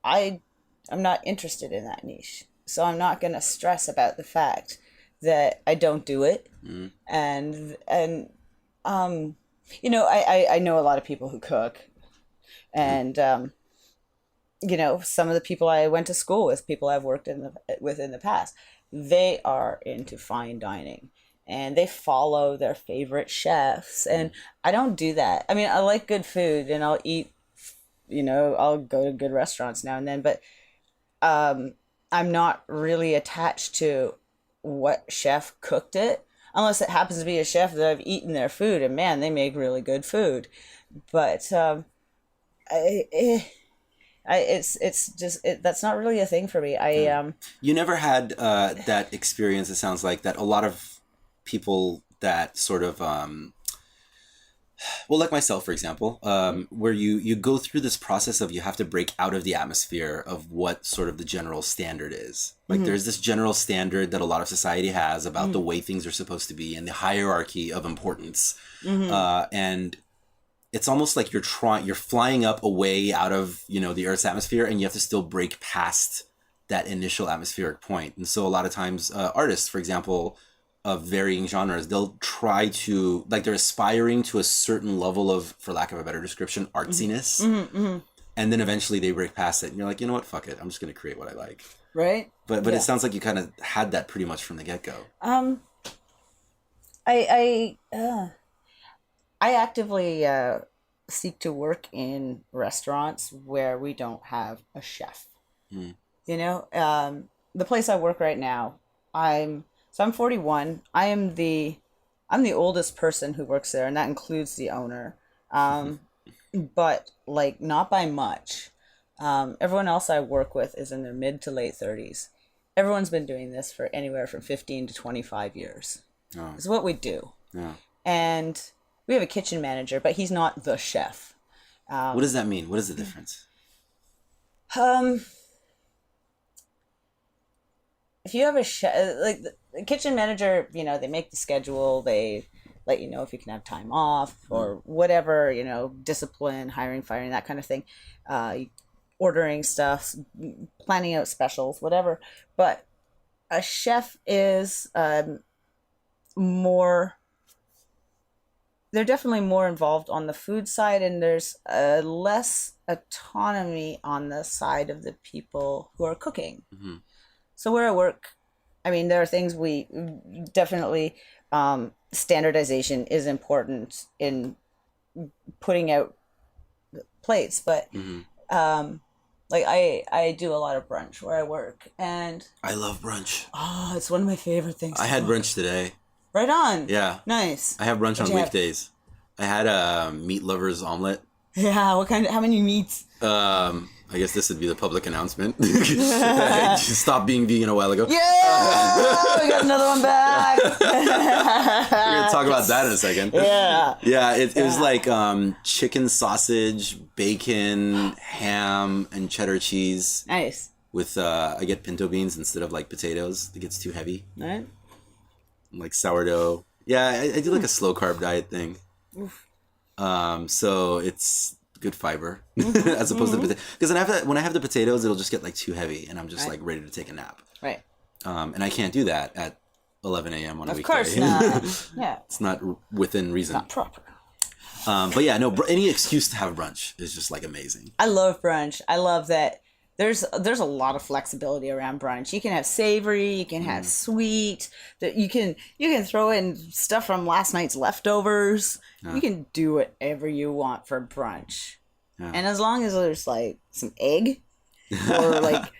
I'm not interested in that niche. So I'm not going to stress about the fact that I don't do it. Mm. And you know, I know a lot of people who cook. And you know, some of the people I went to school with, people I've worked with in the past, they are into fine dining. And they follow their favorite chefs. And I don't do that. I mean, I like good food and I'll eat, you know, I'll go to good restaurants now and then. But I'm not really attached to what chef cooked it. Unless it happens to be a chef that I've eaten their food. And man, they make really good food. But that's not really a thing for me. You never had that experience, it sounds like, that a lot of people that sort of well, like myself, for example, where you go through this process of you have to break out of the atmosphere of what sort of the general standard is. Like there's this general standard that a lot of society has about the way things are supposed to be and the hierarchy of importance. And it's almost like you're flying up away out of, you know, the Earth's atmosphere, and you have to still break past that initial atmospheric point. And so a lot of times artists, for example, of varying genres, they'll try to, like, they're aspiring to a certain level of, for lack of a better description, artsiness. And then eventually they break past it and you're like, you know what, fuck it, I'm just going to create what I like. Right? But Yeah. it sounds like you kind of had that pretty much from the get-go. I actively seek to work in restaurants where we don't have a chef. You know, the place I work right now, I'm 41. I'm the oldest person who works there, and that includes the owner. But like not by much. Everyone else I work with is in their mid to late 30s. Everyone's been doing this for anywhere from 15 to 25 years. Oh. It's what we do. Yeah. And we have a kitchen manager, but he's not the chef. What does that mean? What is the difference? If you have a chef, like the kitchen manager, you know, they make the schedule, they let you know if you can have time off or whatever, you know, discipline, hiring, firing, that kind of thing, ordering stuff, planning out specials, whatever. But a chef is more, they're definitely more involved on the food side, and there's less autonomy on the side of the people who are cooking. So where I work, I mean, there are things we definitely, standardization is important in putting out plates, but like I do a lot of brunch where I work, and I love brunch. oh, it's one of my favorite things. I had brunch today. Right on. Yeah. Nice. I have brunch What'd on you have? weekdays. I had a meat lover's omelet. Yeah. What kind of? How many meats? I guess this would be the public announcement. I stopped being vegan a while ago. Yeah, we got another one back. We're gonna talk about that in a second. Yeah. Yeah, it was like chicken sausage, bacon, ham, and cheddar cheese. Nice. With I get pinto beans instead of like potatoes. It gets too heavy. Right. Like sourdough. Yeah, I do like a slow carb diet thing. So it's good fiber as opposed to the potato. Because when I have the potatoes, it'll just get like too heavy, and I'm just like ready to take a nap. Right. And I can't do that at 11 a.m. on a weekday. Of course not. Yeah. It's not within reason. Not proper. But yeah, no, any excuse to have brunch is just like amazing. I love brunch. I love that there's a lot of flexibility around brunch. You can have savory, you can have sweet, that you can throw in stuff from last night's leftovers. You can do whatever you want for brunch. And as long as there's like some egg or like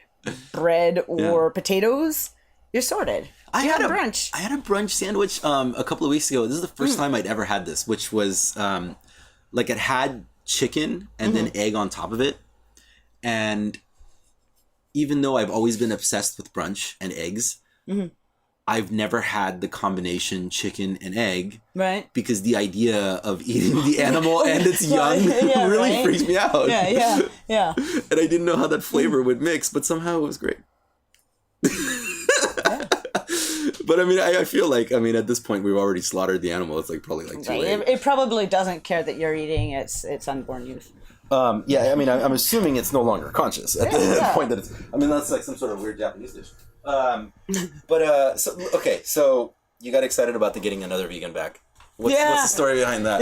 bread or potatoes, You're sorted. I You had had a brunch. I had a brunch sandwich a couple of weeks ago. This is the first time I'd ever had this, which was like it had chicken and then egg on top of it. And even though I've always been obsessed with brunch and eggs, I've never had the combination chicken and egg. Right. Because the idea of eating the animal and its young Yeah, really right? freaks me out. Yeah. And I didn't know how that flavor would mix, but somehow it was great. But I mean, I feel like, at this point, we've already slaughtered the animal. It's like probably like too late. It probably doesn't care that you're eating its unborn youth. I'm assuming it's no longer conscious at the point that it's. That's like some sort of weird Japanese dish. So you got excited about getting another vegan back. What's the story behind that?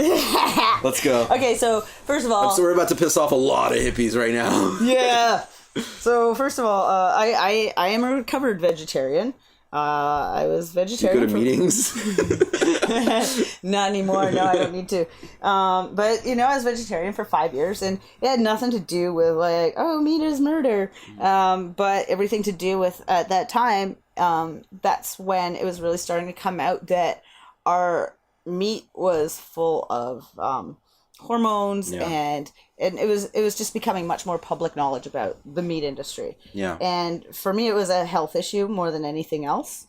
Let's go. Okay, so first of all, So we're about to piss off a lot of hippies right now. Yeah. So first of all, I am a recovered vegetarian. I was vegetarian. You go to meetings? Not anymore. No, I don't need to. But I was vegetarian for 5 years, and it had nothing to do with like, oh, meat is murder. But everything to do with at that time. That's when it was really starting to come out that our meat was full of hormones and it was just becoming much more public knowledge about the meat industry. Yeah. And for me, it was a health issue more than anything else.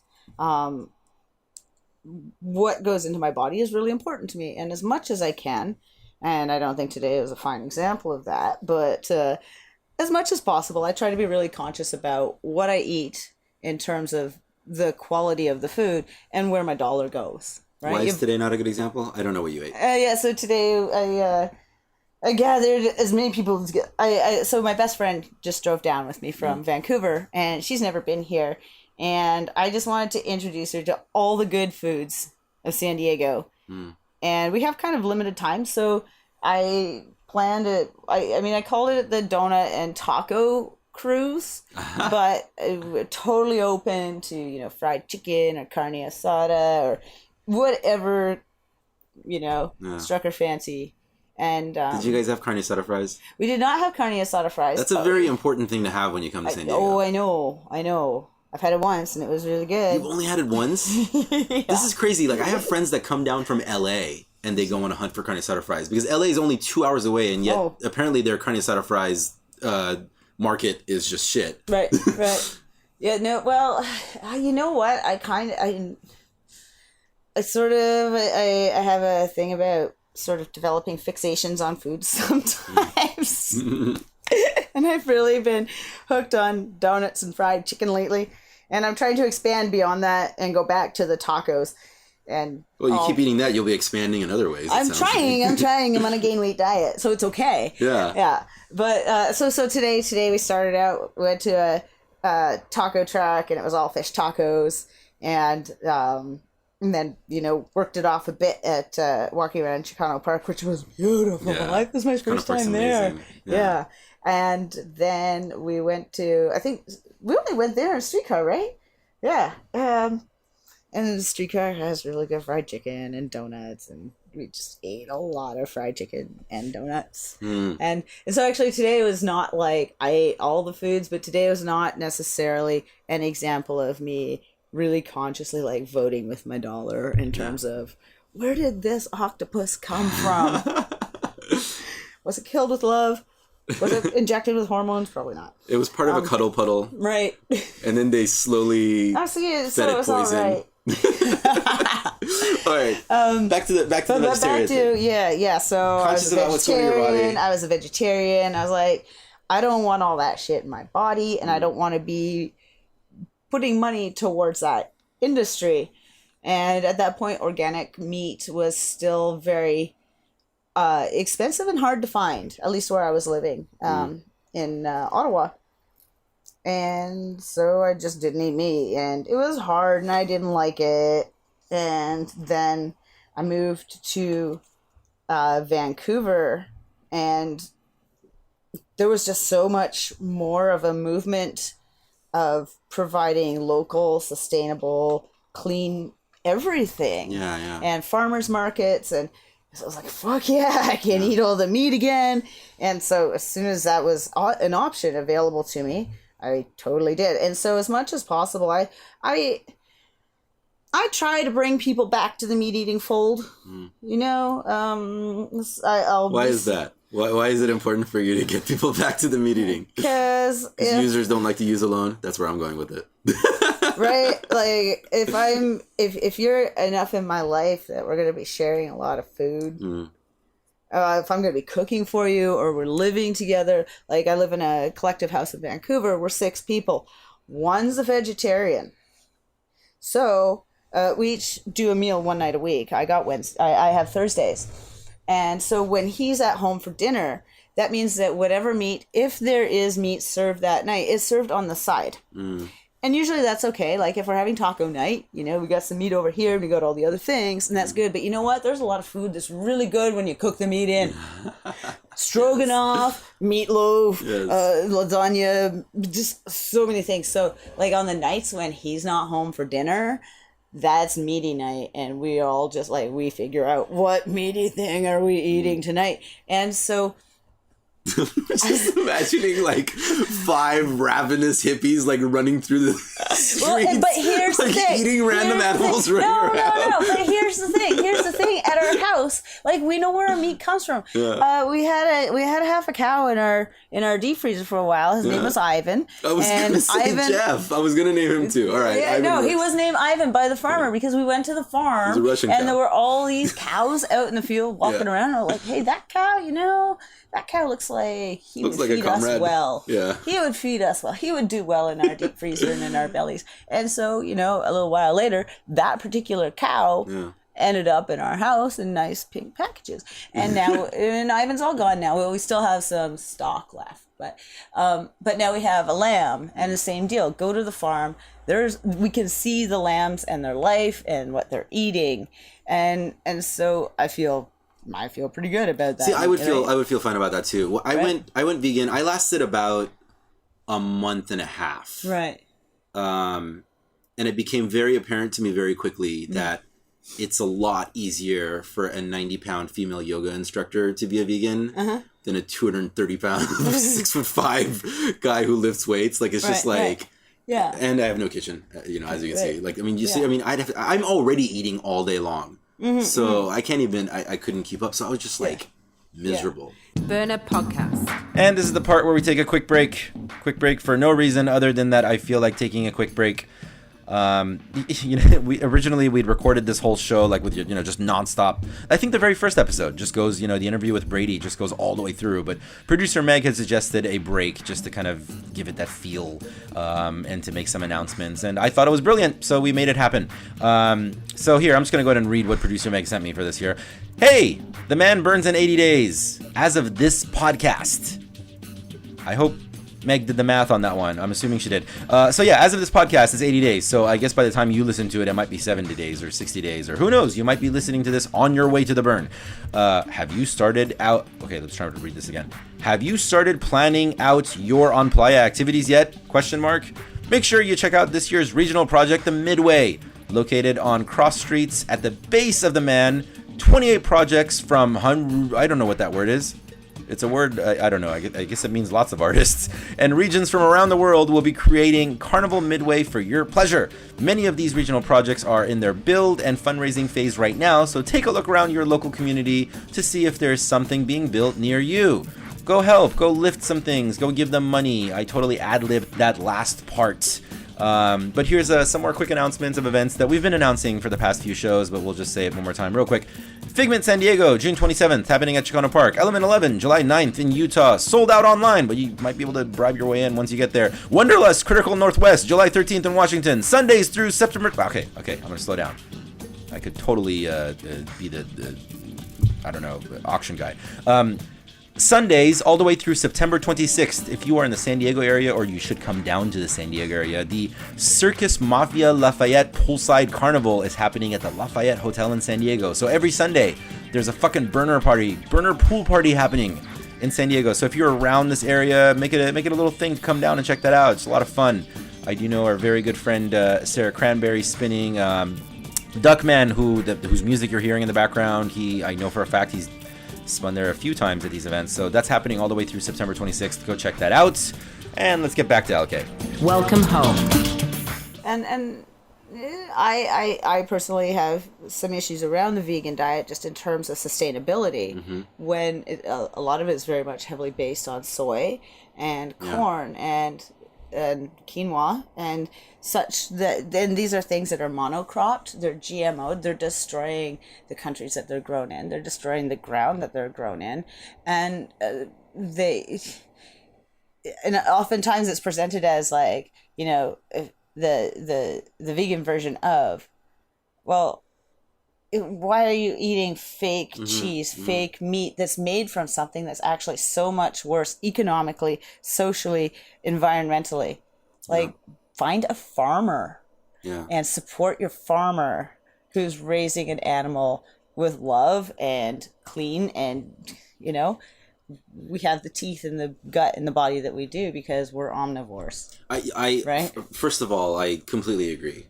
What goes into my body is really important to me, and as much as I can, and I don't think today is a fine example of that, but as much as possible, I try to be really conscious about what I eat in terms of the quality of the food and where my dollar goes. Right? Why is today not a good example? I don't know what you ate. So today I gathered as many people as so my best friend just drove down with me from Vancouver, and she's never been here, and I just wanted to introduce her to all the good foods of San Diego. And we have kind of limited time, so I planned it. I called it the donut and taco cruise, but totally open to fried chicken or carne asada or whatever, struck her fancy. And did you guys have carne asada fries? we did not have carne asada fries. That's a very important thing to have when you come to San Diego. I know. I've had it once and it was really good. You've only had it once? This is crazy. Like, I have friends that come down from LA and they go on a hunt for carne asada fries because LA is only 2 hours away, and yet apparently their carne asada fries market is just shit. Right. Yeah, no, well, you know what? I have a thing about sort of developing fixations on food sometimes. And I've really been hooked on donuts and fried chicken lately. And I'm trying to expand beyond that and go back to the tacos. And you keep eating that, you'll be expanding in other ways. I'm trying. I'm on a gain weight diet, so it's okay. Yeah. But so today we started out, we went to a taco truck, and it was all fish tacos, and then worked it off a bit at walking around Chicano Park, which was beautiful. Yeah. This was my first time there. Yeah. And then we went to, I think we only went there in a streetcar, right? Yeah. And the streetcar has really good fried chicken and donuts, and we just ate a lot of fried chicken and donuts. And so actually today was not like I ate all the foods, but today was not necessarily an example of me really consciously like voting with my dollar in terms of where did this octopus come from? Was it killed with love? Was it injected with hormones? Probably not. It was part of a cuddle puddle. Right. And then they slowly fed it poison. All right. All right. Back to the vegetarian thing. So Conscious about what's going in your body. I was a vegetarian. I was like, I don't want all that shit in my body, and I don't want to be putting money towards that industry. And at that point, organic meat was still very expensive and hard to find, at least where I was living in Ottawa. And so I just didn't eat meat, and it was hard, and I didn't like it. And then I moved to Vancouver, and there was just so much more of a movement of providing local, sustainable, clean everything. Yeah. And farmers markets, and so I was like, fuck yeah, I can eat all the meat again. And so as soon as that was an option available to me, I totally did. And so as much as possible, I try to bring people back to the meat eating fold. You know, Why is that? Why is it important for you to get people back to the meat eating? Because users don't like to use alone. That's where I'm going with it. right? Like if you're enough in my life that we're gonna be sharing a lot of food. If I'm gonna be cooking for you, or we're living together, like I live in a collective house in Vancouver. We're 6 people. One's a vegetarian, so we each do a meal one night a week. I have Thursdays. And so when he's at home for dinner, that means that whatever meat, if there is meat served that night, is served on the side. And usually that's okay. Like if we're having taco night, you know, we got some meat over here and we got all the other things, and that's good. But you know what? There's a lot of food that's really good when you cook the meat in. Stroganoff, meatloaf, lasagna, just so many things. So like on the nights when he's not home for dinner, that's meaty night, and we all just like, we figure out what meaty thing are we eating tonight. And so just imagining like 5 ravenous hippies like running through the streets, but here's like the thing. eating random animals running around. No. But here's the thing. At our house, like we know where our meat comes from. We had a half a cow in our deep freezer for a while. His name was Ivan. I was gonna say Jeff. I was gonna name him too. All right. Yeah, no, he was named Ivan by the farmer because we went to the farm. He's a Russian and cow. there were all these cows out in the field walking around. And we're like, hey, that cow, you know, that cow looks like he would feed us well. Yeah. He would feed us well. He would do well in our deep freezer and in our bellies. And so, you know, a little while later, that particular cow ended up in our house in nice pink packages. And now, and Ivan's all gone now. We still have some stock left. But now we have a lamb, and the same deal. Go to the farm. We can see the lambs and their life and what they're eating. And so I feel pretty good about that. See, I would feel fine about that too. I went vegan. I lasted about a month and a half. Right. And it became very apparent to me very quickly that it's a lot easier for a 90-pound female yoga instructor to be a vegan than a 230-pound, 6'5" guy who lifts weights. Like it's just like. Right. Yeah. And I have no kitchen, you know, as you can see. Like, I mean, you see, I mean, I'm already eating all day long. So I can't even, I couldn't keep up. So I was just like miserable. Burner Podcast. And this is the part where we take a quick break. Quick break for no reason other than that I feel like taking a quick break. You know, we'd recorded this whole show like with, you know, just nonstop. I think the very first episode just goes, you know, the interview with Brady just goes all the way through. But producer Meg had suggested a break just to kind of give it that feel and to make some announcements. And I thought it was brilliant, so we made it happen. So here, I'm just going to go ahead and read what producer Meg sent me for this here. Hey, the man burns in 80 days as of this podcast. I hope Meg did the math on that one. I'm assuming she did. So yeah, as of this podcast, it's 80 days. So I guess by the time you listen to it, it might be 70 days or 60 days, or who knows? You might be listening to this on your way to the burn. Have you started out? Okay, let's try to read this again. Have you started planning out your On Playa activities yet? ? Make sure you check out this year's regional project, the Midway, located on cross streets at the base of the Man. 28 projects from I don't know what that word is. It's a word, I don't know, I guess it means lots of artists. And regions from around the world will be creating Carnival Midway for your pleasure. Many of these regional projects are in their build and fundraising phase right now, so take a look around your local community to see if there's something being built near you. Go help, go lift some things, go give them money. I totally ad-libbed that last part. But here's some more quick announcements of events that we've been announcing for the past few shows, but we'll just say it one more time real quick. Figment San Diego, June 27th, happening at Chicano Park. Element 11, July 9th in Utah. Sold out online, but you might be able to bribe your way in once you get there. Wonderlust, Critical Northwest, July 13th in Washington. Sundays through September... Okay, I'm going to slow down. I could totally be the I don't know, auction guy. Sundays all the way through September 26th. If you are in the San Diego area, or you should come down to the San Diego area, the Circus Mafia Lafayette Poolside Carnival is happening at the Lafayette Hotel in San Diego. So every Sunday, there's a fucking burner pool party happening in San Diego. So if you're around this area, make it a little thing to come down and check that out. It's a lot of fun. I do know our very good friend Sarah Cranberry spinning Duckman, whose music you're hearing in the background. I know for a fact he's spun there a few times at these events. So that's happening all the way through September 26th. Go check that out. And let's get back to Ell Kay. Welcome home. And I personally have some issues around the vegan diet just in terms of sustainability, when a lot of it is very much heavily based on soy and corn and quinoa and such, that then these are things that are monocropped, they're GMO'd, they're destroying the countries that they're grown in, they're destroying the ground that they're grown in, and and oftentimes it's presented as like, you know, the vegan version of, well, why are you eating fake cheese, fake meat that's made from something that's actually so much worse economically, socially, environmentally? Like, find a farmer and support your farmer who's raising an animal with love and clean, and, you know, we have the teeth and the gut and the body that we do because we're omnivores. Right? First of all, I completely agree.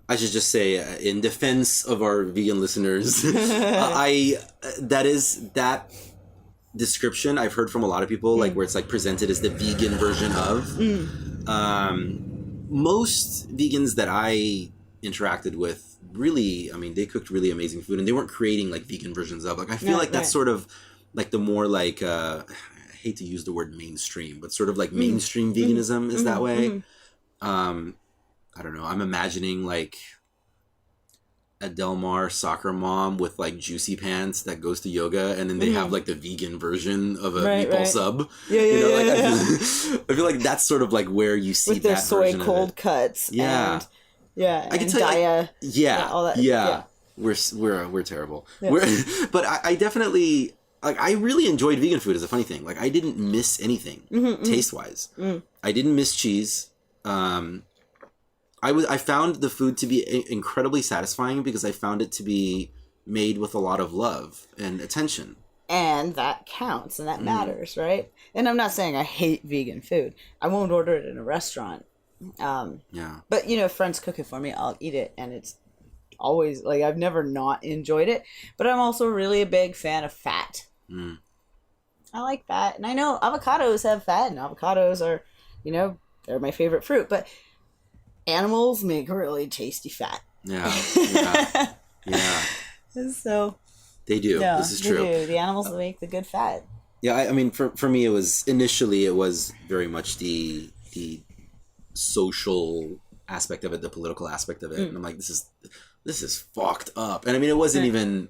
I should just say, in defense of our vegan listeners, that description I've heard from a lot of people, like where it's like presented as the vegan version of. Most vegans that I interacted with, really, I mean, they cooked really amazing food, and they weren't creating like vegan versions of. Like, I feel like that's sort of like the more like I hate to use the word mainstream, but sort of like mainstream veganism is that way. I don't know. I'm imagining like a Del Mar soccer mom with like juicy pants that goes to yoga, and then they have like the vegan version of a meatball sub. I feel like that's sort of like where you see with their that soy version cold of it. cuts. Yeah. And I can tell Daya. you, All that. We're terrible. But I definitely, like, I really enjoyed vegan food as a funny thing. Like, I didn't miss anything taste wise. I didn't miss cheese. I found the food to be incredibly satisfying because I found it to be made with a lot of love and attention. And that counts, and that matters, right? And I'm not saying I hate vegan food. I won't order it in a restaurant. But, you know, if friends cook it for me, I'll eat it, and it's always, like, I've never not enjoyed it. But I'm also really a big fan of fat. I like fat. And I know avocados have fat, and avocados are, you know, they're my favorite fruit. But animals make really tasty fat. So they do. Yeah, this is true. They do. The animals make the good fat. Yeah, I mean, for me, it was very much the social aspect of it, the political aspect of it, and I'm like, this is fucked up. And I mean, it wasn't even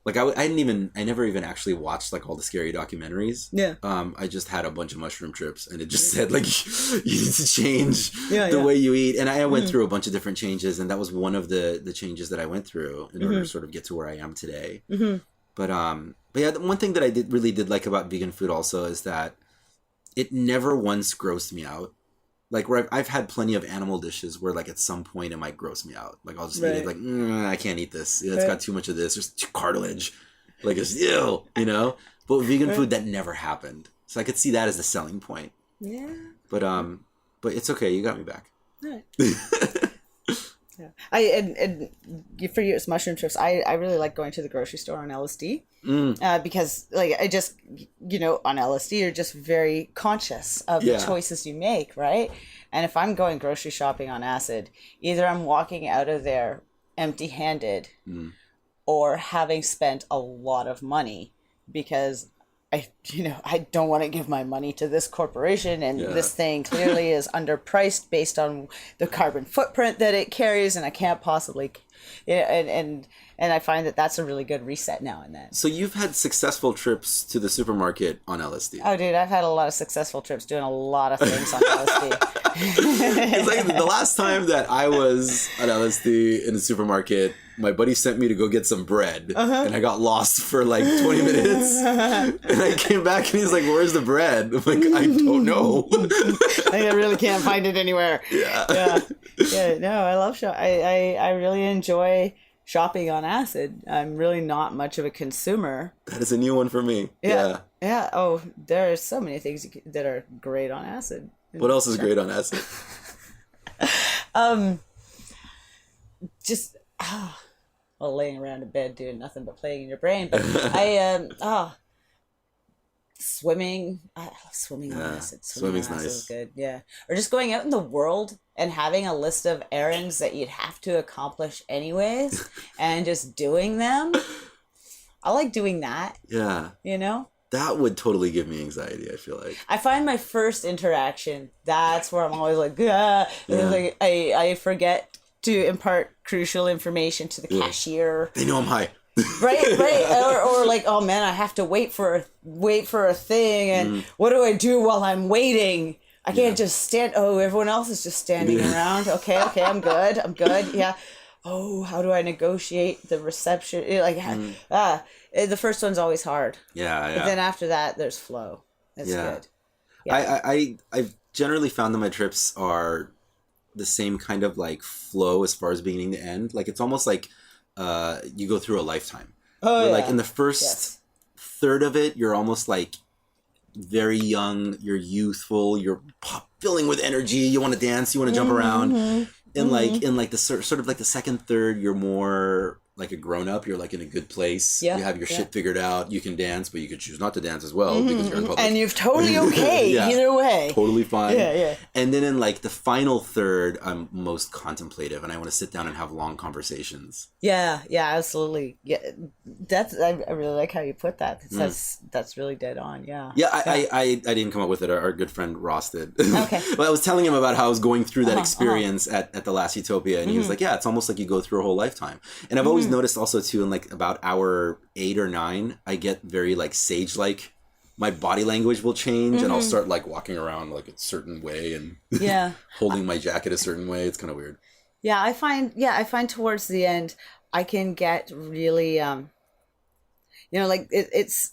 like I never even actually watched like all the scary documentaries. I just had a bunch of mushroom trips, and it just said like you need to change the way you eat. And I went through a bunch of different changes, and that was one of the changes that I went through in order to sort of get to where I am today. But yeah, the one thing that I really did like about vegan food also is that it never once grossed me out. Like, where I've had plenty of animal dishes where, like, at some point it might gross me out. Like, I'll just eat it, like, I can't eat this. It's got too much of this. There's too cartilage. Like, it's ew, you know? But with vegan food, that never happened. So I could see that as the selling point. Yeah. But it's okay. You got me back. Right. And for you, it's mushroom trips. I really like going to the grocery store on LSD. Because, like, I just, you know, on LSD, you're just very conscious of the choices you make, right? And if I'm going grocery shopping on acid, either I'm walking out of there empty-handed or having spent a lot of money because I don't want to give my money to this corporation, and this thing clearly is underpriced based on the carbon footprint that it carries, and I can't possibly, and I find that that's a really good reset now and then. So you've had successful trips to the supermarket on LSD. Oh, dude, I've had a lot of successful trips doing a lot of things on LSD. It's like the last time that I was on LSD in the supermarket, my buddy sent me to go get some bread, and I got lost for like 20 minutes. And I came back, and he's like, "Where's the bread?" I'm like, "I don't know." I really can't find it anywhere. Yeah. No, I love shopping. I really enjoy shopping on acid. I'm really not much of a consumer. That is a new one for me. Yeah. Oh, there are so many things that are great on acid. What else is great on acid? Just laying around in bed doing nothing but playing in your brain. But swimming. I love swimming on acid. Swimming's on acid nice. is good. Yeah. Or just going out in the world and having a list of errands that you'd have to accomplish anyways and just doing them. I like doing that. Yeah. You know? That would totally give me anxiety, I feel like. I find my first interaction, that's where I'm always like, ah. And then, like, I forget to impart crucial information to the cashier. They know I'm high. Right. Or like, oh man, I have to wait for a thing, and what do I do while I'm waiting? I can't just stand. Oh, everyone else is just standing around. Okay, I'm good. Yeah. Oh, how do I negotiate the reception? Like, the first one's always hard. Yeah. But then after that, there's flow. It's good. Yeah. I've generally found that my trips are the same kind of like flow as far as beginning to end. Like it's almost like you go through a lifetime. Oh, where, like in the first third of it, you're almost like very young, you're youthful, you're filling with energy, you want to dance, you want to jump around. And like in like the sort of like the second third, you're more like a grown up. You're like in a good place. Yeah. You have your shit figured out. You can dance, but you could choose not to dance as well because you're in public. And you're totally okay Yeah. either way. Totally fine. Yeah. And then in like the final third, I'm most contemplative, and I want to sit down and have long conversations. Yeah, absolutely. Yeah, I really like how you put that. That's really dead on. Yeah. Yeah, I didn't come up with it. Our good friend Ross did. Okay. Well, I was telling him about how I was going through that experience at the last Utopia, and he was like, "Yeah, it's almost like you go through a whole lifetime." And I've always noticed also too, in like about hour 8 or 9, I get very like sage-like. My body language will change, and I'll start like walking around like a certain way and holding my jacket a certain way. It's kind of weird. Yeah, I find towards the end I can get really like it's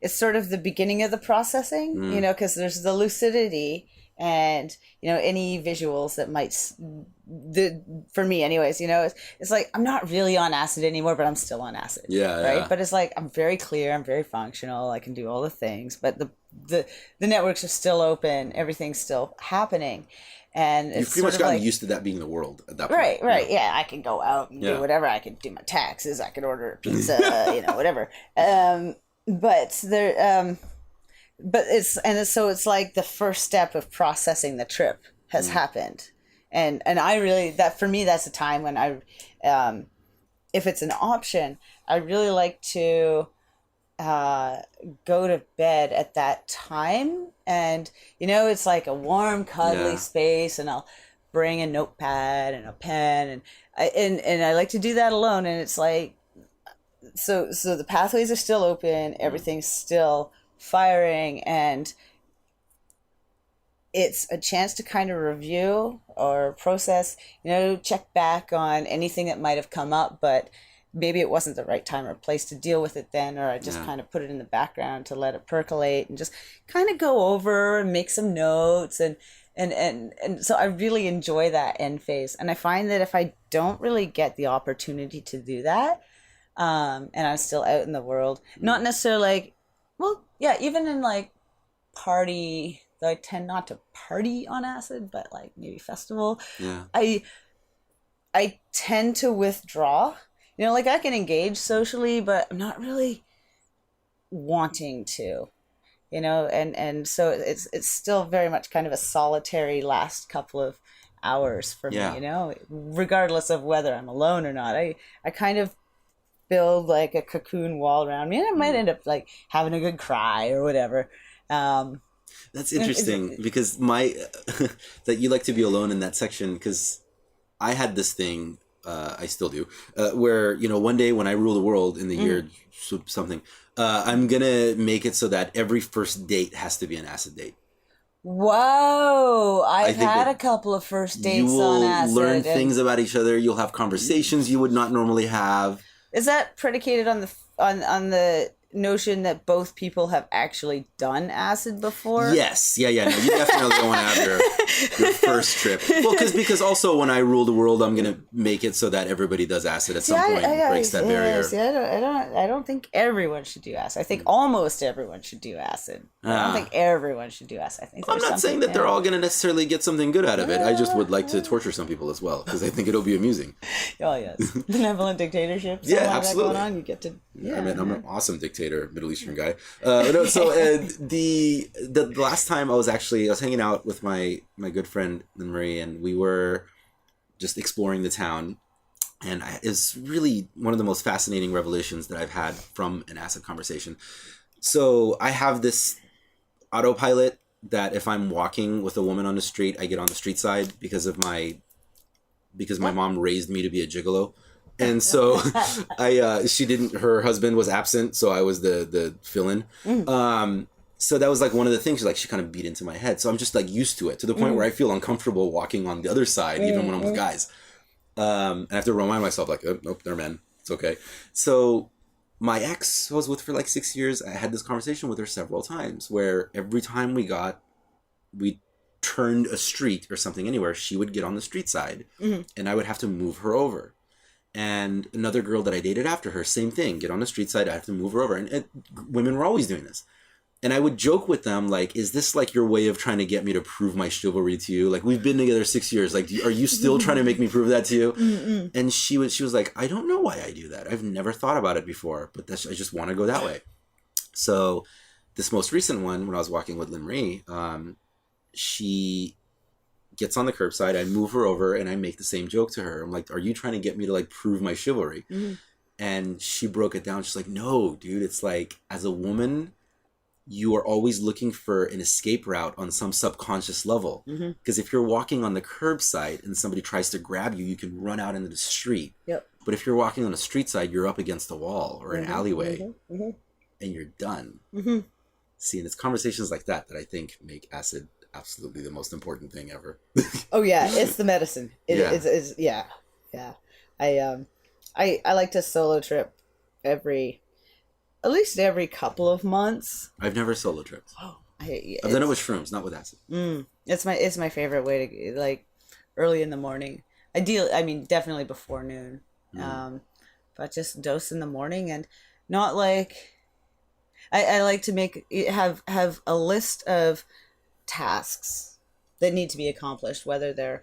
sort of the beginning of the processing, because there's the lucidity and any visuals that might for me anyways, it's like I'm not really on acid anymore, but I'm still on acid. Right. But it's like I'm very clear, I'm very functional, I can do all the things, but the networks are still open, everything's still happening. And you've pretty much gotten used to that being the world at that point. Right. Yeah, I can go out and do whatever. I can do my taxes. I can order a pizza. Whatever. So it's like the first step of processing the trip has happened, and I really, that for me, that's a time when I, if it's an option, I really like to go to bed at that time, and it's like a warm, cuddly space, and I'll bring a notepad and a pen, and I like to do that alone, and it's like so the pathways are still open, everything's still firing, and it's a chance to kind of review or process, check back on anything that might have come up, but maybe it wasn't the right time or place to deal with it then, or I just kind of put it in the background to let it percolate and just kind of go over and make some notes. And so I really enjoy that end phase. And I find that if I don't really get the opportunity to do that, and I'm still out in the world, not necessarily even in like party, though I tend not to party on acid, but like maybe festival, I tend to withdraw. Like I can engage socially, but I'm not really wanting to, and so it's still very much kind of a solitary last couple of hours for me, regardless of whether I'm alone or not. I kind of build like a cocoon wall around me, and I might end up like having a good cry or whatever. That's interesting because that you like to be alone in that section, because I had this thing. I still do, where, one day when I rule the world in the year something, I'm going to make it so that every first date has to be an acid date. Whoa. I've had a couple of first dates on acid. You will learn things about each other. You'll have conversations you would not normally have. Is that predicated on the notion that both people have actually done acid before? Yes. Yeah. No, you definitely don't want to have your first trip. Well, because also when I rule the world, I'm going to make it so that everybody does acid at some point and breaks that barrier. See, I don't think everyone should do acid. I think almost everyone should do acid. I don't think everyone should do acid. I think I'm not saying that they're all going to necessarily get something good out of it. I just would like to torture some people as well, because I think it'll be amusing. Oh, yes. Benevolent dictatorship. Yeah, absolutely. That going on, you get to... I mean, I'm an awesome dictator. dictator, Middle Eastern guy. No, so the last time I was hanging out with my good friend Lynn Marie, and we were just exploring the town. And it's really one of the most fascinating revelations that I've had from an acid conversation. So I have this autopilot that if I'm walking with a woman on the street, I get on the street side because my mom raised me to be a gigolo. And so her husband was absent, so I was the fill-in. So that was like one of the things she kind of beat into my head. So I'm just like used to it to the point where I feel uncomfortable walking on the other side, even when I'm with guys. And I have to remind myself like, oh, nope, they're men. It's okay. So my ex I was with for like 6 years. I had this conversation with her several times where every time we turned a street or something anywhere, she would get on the street side and I would have to move her over. And another girl that I dated after her, same thing, get on the street side, I have to move her over. And women were always doing this. And I would joke with them, like, is this like your way of trying to get me to prove my chivalry to you? Like, we've been together 6 years. Like, are you still trying to make me prove that to you? And she was like, I don't know why I do that. I've never thought about it before, but I just want to go that way. So this most recent one, when I was walking with Lynn Marie, she gets on the curbside, I move her over, and I make the same joke to her. I'm like, are you trying to get me to like prove my chivalry? And she broke it down. She's like, no, dude, it's like, as a woman, you are always looking for an escape route on some subconscious level. Because if you're walking on the curbside and somebody tries to grab you, you can run out into the street. But if you're walking on the street side, you're up against a wall or an alleyway and you're done. See, and it's conversations like that I think make acid absolutely the most important thing ever. Oh yeah, it's the medicine. It's yeah. I like to solo trip at least every couple of months. I've never solo tripped. I've done it with shrooms, not with acid. It's my favorite way to, like, early in the morning. Definitely before noon. But just dose in the morning, and not like I like to have a list of tasks that need to be accomplished, whether they're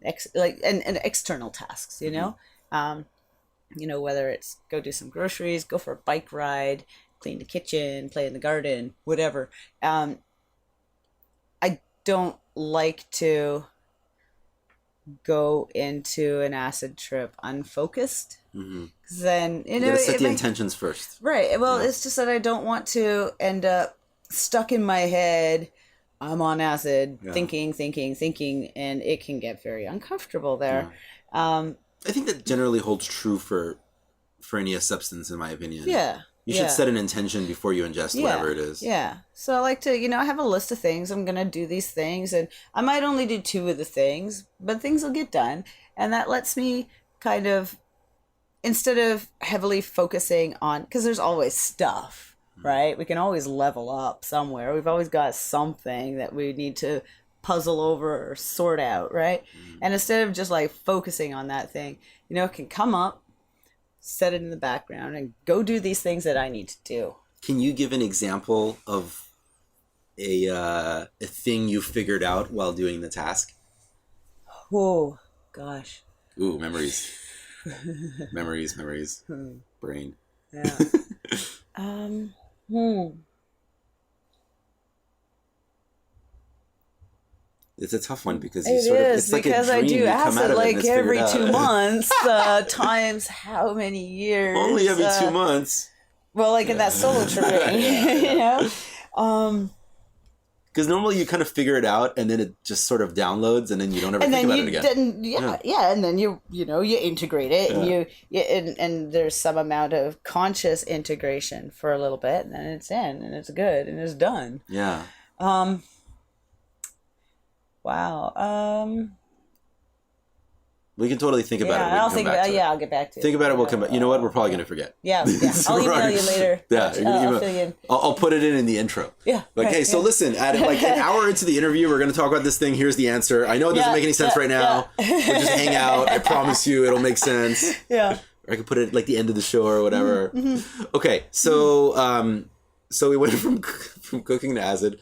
external tasks, whether it's go do some groceries, go for a bike ride, clean the kitchen, play in the garden, whatever. I don't like to go into an acid trip unfocused. Because then, you gotta set the intentions first. Right. Well, it's just that I don't want to end up stuck in my head. I'm on acid, thinking, and it can get very uncomfortable there. I think that generally holds true for any substance, in my opinion. You should set an intention before you ingest whatever it is. So I like to, I have a list of things. I'm going to do these things, and I might only do 2 of the things, but things will get done. And that lets me kind of, instead of heavily focusing on, because there's always stuff, right? We can always level up somewhere. We've always got something that we need to puzzle over or sort out, right? And instead of just like focusing on that thing, it can come up, set it in the background, and go do these things that I need to do. Can you give an example of a thing you figured out while doing the task? Oh, gosh. Ooh, memories. memories. Brain. Yeah. It's a tough one because it's like because I do acid like every 2 months. months, times how many years? Only every 2 months. Well, like in that solo tripping, Because normally you kind of figure it out, and then it just sort of downloads, and then you don't ever think about it again. And then you integrate it, and and there's some amount of conscious integration for a little bit, and then it's in, and it's good, and it's done. Yeah. Wow. We can totally think about it. I'll get back to it. Think about it. We'll come back. You know what? We're probably going to forget. Yeah. I'll email you later. I'll put it in the intro. Yeah. Like, hey, so listen, at like an hour into the interview, we're going to talk about this thing. Here's the answer. I know it doesn't make any sense right now. We'll just hang out. I promise you it'll make sense. Yeah. Or I could put it like the end of the show or whatever. Okay. So, so we went from cooking to acid.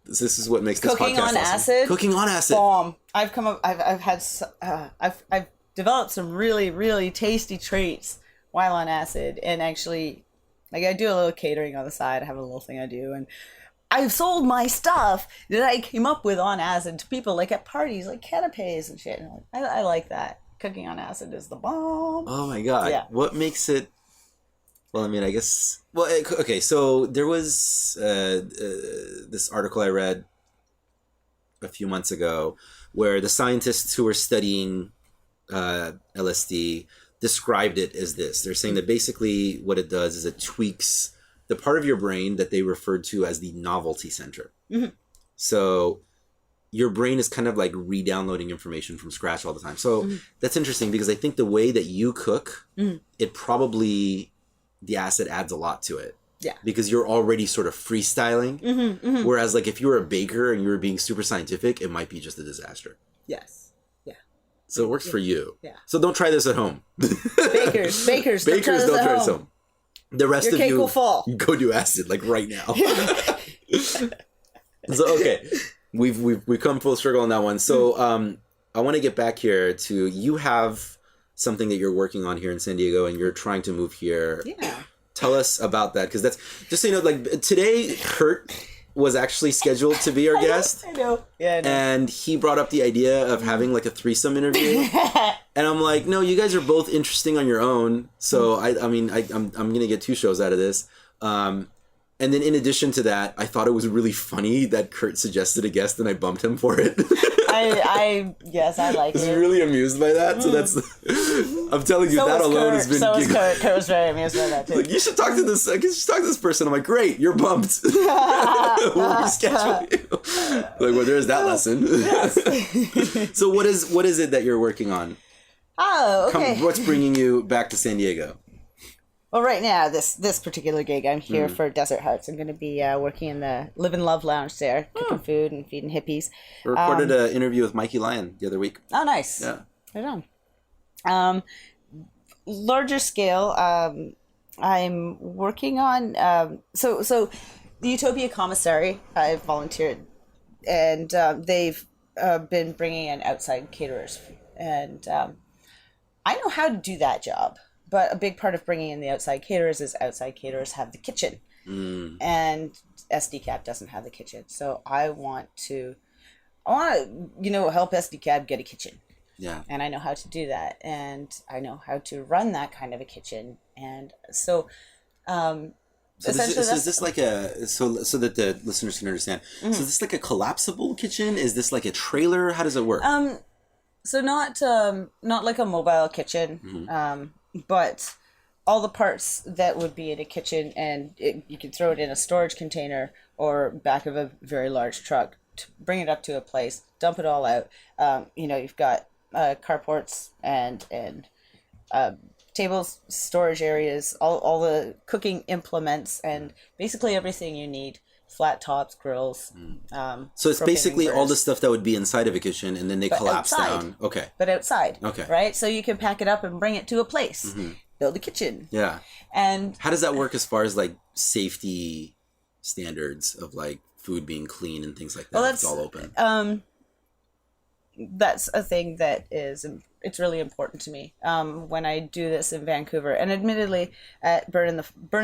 This is what makes this cooking podcast on awesome. acid. Cooking on acid. Bomb. I've developed some really, really tasty treats while on acid, and actually Like I do a little catering on the side. I have a little thing I do, and I've sold my stuff that I came up with on acid to people like at parties, like canapes and shit. And I like that. Cooking on acid is the bomb. Oh my god! Yeah. What makes it? Well, I mean, I guess. Well, okay. So there was this article I read a few months ago where the scientists who were studying LSD described it as this. They're saying that basically what it does is it tweaks the part of your brain that they referred to as the novelty center. Mm-hmm. So your brain is kind of like re-downloading information from scratch all the time. So that's interesting because I think the way that you cook, it probably, the acid adds a lot to it. Yeah. Because you're already sort of freestyling. Whereas like if you were a baker and you were being super scientific, it might be just a disaster. Yes. Yeah. So it works for you. Yeah. So don't try this at home. Bakers, Bakers, don't try this at home. The rest Your of cake you will fall. go do acid like right now. So okay, we've come full circle on that one. So I want to get back here to you have something that you're working on here in San Diego, and you're trying to move here. Yeah. Tell us about that, because that's just so you know. Like today, Kurt was actually scheduled to be our guest. I know. Yeah, I know. And he brought up the idea of having like a threesome interview. And I'm like, no, you guys are both interesting on your own. So I'm gonna get 2 shows out of this. And then in addition to that, I thought it was really funny that Kurt suggested a guest and I bumped him for it. Yes, I like I was it. really amused by that. So that's, I'm telling you, So that was alone Kurt. has been So was giggling. Kurt. Kurt was very amused by that too. Like, you should talk to this person. I'm like, great, you're bumped. We'll reschedule you. Like, well, there's that lesson. So what is it that you're working on? Oh, okay. What's bringing you back to San Diego? Well, right now, this particular gig, I'm here for Desert Hearts. I'm going to be working in the Live and Love Lounge there, cooking food and feeding hippies. I recorded an interview with Mikey Lyon the other week. Oh, nice. Yeah. Right on. Larger scale, I'm working on... So the Utopia Commissary, I've volunteered, and they've been bringing in outside caterers. And I know how to do that job. But a big part of bringing in the outside caterers is outside caterers have the kitchen. And SDCAB doesn't have the kitchen. So I want to help SDCAB get a kitchen. Yeah. And I know how to do that. And I know how to run that kind of a kitchen. And so So is this like so that the listeners can understand? So is this like a collapsible kitchen? Is this like a trailer? How does it work? So not like a mobile kitchen, but all the parts that would be in a kitchen, and you can throw it in a storage container or back of a very large truck to bring it up to a place, dump it all out. You've got carports and tables, storage areas, all the cooking implements, and basically everything you need. Flat tops, grills. So it's basically all the stuff that would be inside of a kitchen, and then they collapse outside. down. Okay. But outside. Okay. Right? So you can pack it up and bring it to a place. Build a kitchen. Yeah. And How does that work as far as like safety standards of like food being clean and things like that? Well, It's all open. that's a thing that it's really important to me when I do this in Vancouver. And admittedly, at Burn in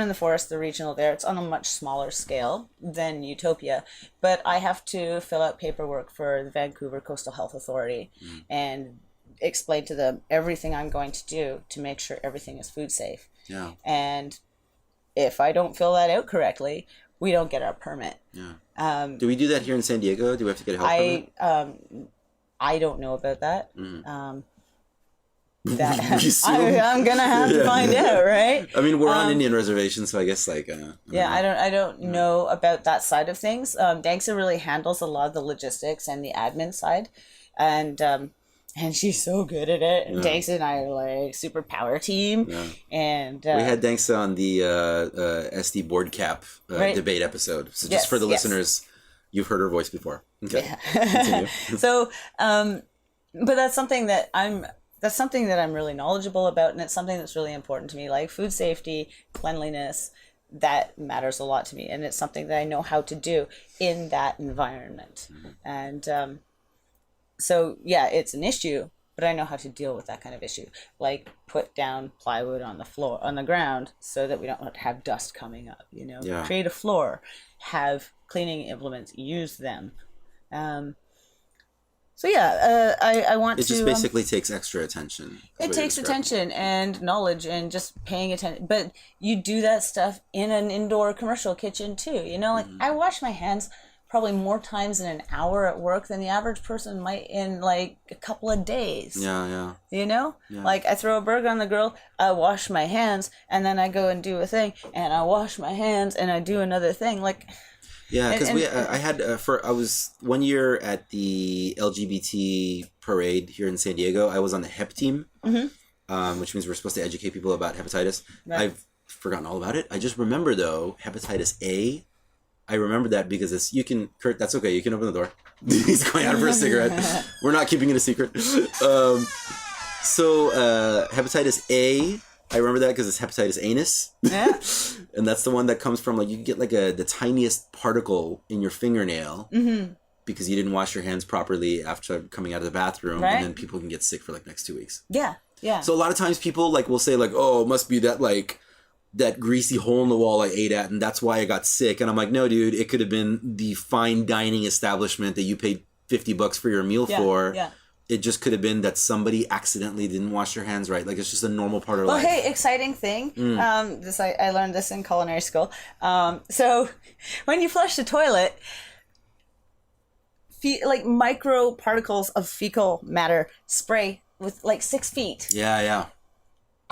the Forest, the regional there, it's on a much smaller scale than Utopia. But I have to fill out paperwork for the Vancouver Coastal Health Authority and explain to them everything I'm going to do to make sure everything is food safe. Yeah. And if I don't fill that out correctly, we don't get our permit. Yeah. Do we do that here in San Diego? Do we have to get a health permit? I don't know about that. That We assume. I'm gonna have to find out, right? I mean, we're on Indian reservation, so I guess like. I don't know about that side of things. Danksa really handles a lot of the logistics and the admin side, and she's so good at it. And Danksa and I are like super power team, and we had Danksa on the SD board cap debate episode. So just for the listeners, you've heard her voice before. Okay, continue. So, but that's something that I'm really knowledgeable about, and it's something that's really important to me. Like food safety, cleanliness, that matters a lot to me, and it's something that I know how to do in that environment. And so, yeah, it's an issue, but I know how to deal with that kind of issue. Like put down plywood on the ground so that we don't have dust coming up, Yeah. Create a floor, have cleaning implements, use them. So yeah, I want to. It just basically takes extra attention. It takes attention and knowledge and just paying attention. But you do that stuff in an indoor commercial kitchen too. Like I wash my hands probably more times in an hour at work than the average person might in like a couple of days. Yeah. Yeah. Like I throw a burger on the grill, I wash my hands, and then I go and do a thing, and I wash my hands, and I do another thing. Like. Yeah, because I was 1 year at the LGBT parade here in San Diego. I was on the HEP team, which means we're supposed to educate people about hepatitis. Right. I've forgotten all about it. I just remember though, hepatitis A. I remember that because Kurt, that's okay. You can open the door. He's going out for a cigarette. We're not keeping it a secret. So hepatitis A. I remember that because it's hepatitis anus. Yeah. And that's the one that comes from, like, you get like the tiniest particle in your fingernail because you didn't wash your hands properly after coming out of the bathroom. Right. And then people can get sick for like next 2 weeks. Yeah. So a lot of times people will say like, oh, it must be that greasy hole in the wall I ate at and that's why I got sick. And I'm like, no, dude, it could have been the fine dining establishment that you paid $50 for your meal for. Yeah. It just could have been that somebody accidentally didn't wash their hands right. Like, it's just a normal part of life. Well, hey, exciting thing. I learned this in culinary school. So when you flush the toilet, micro particles of fecal matter spray with 6 feet. Yeah.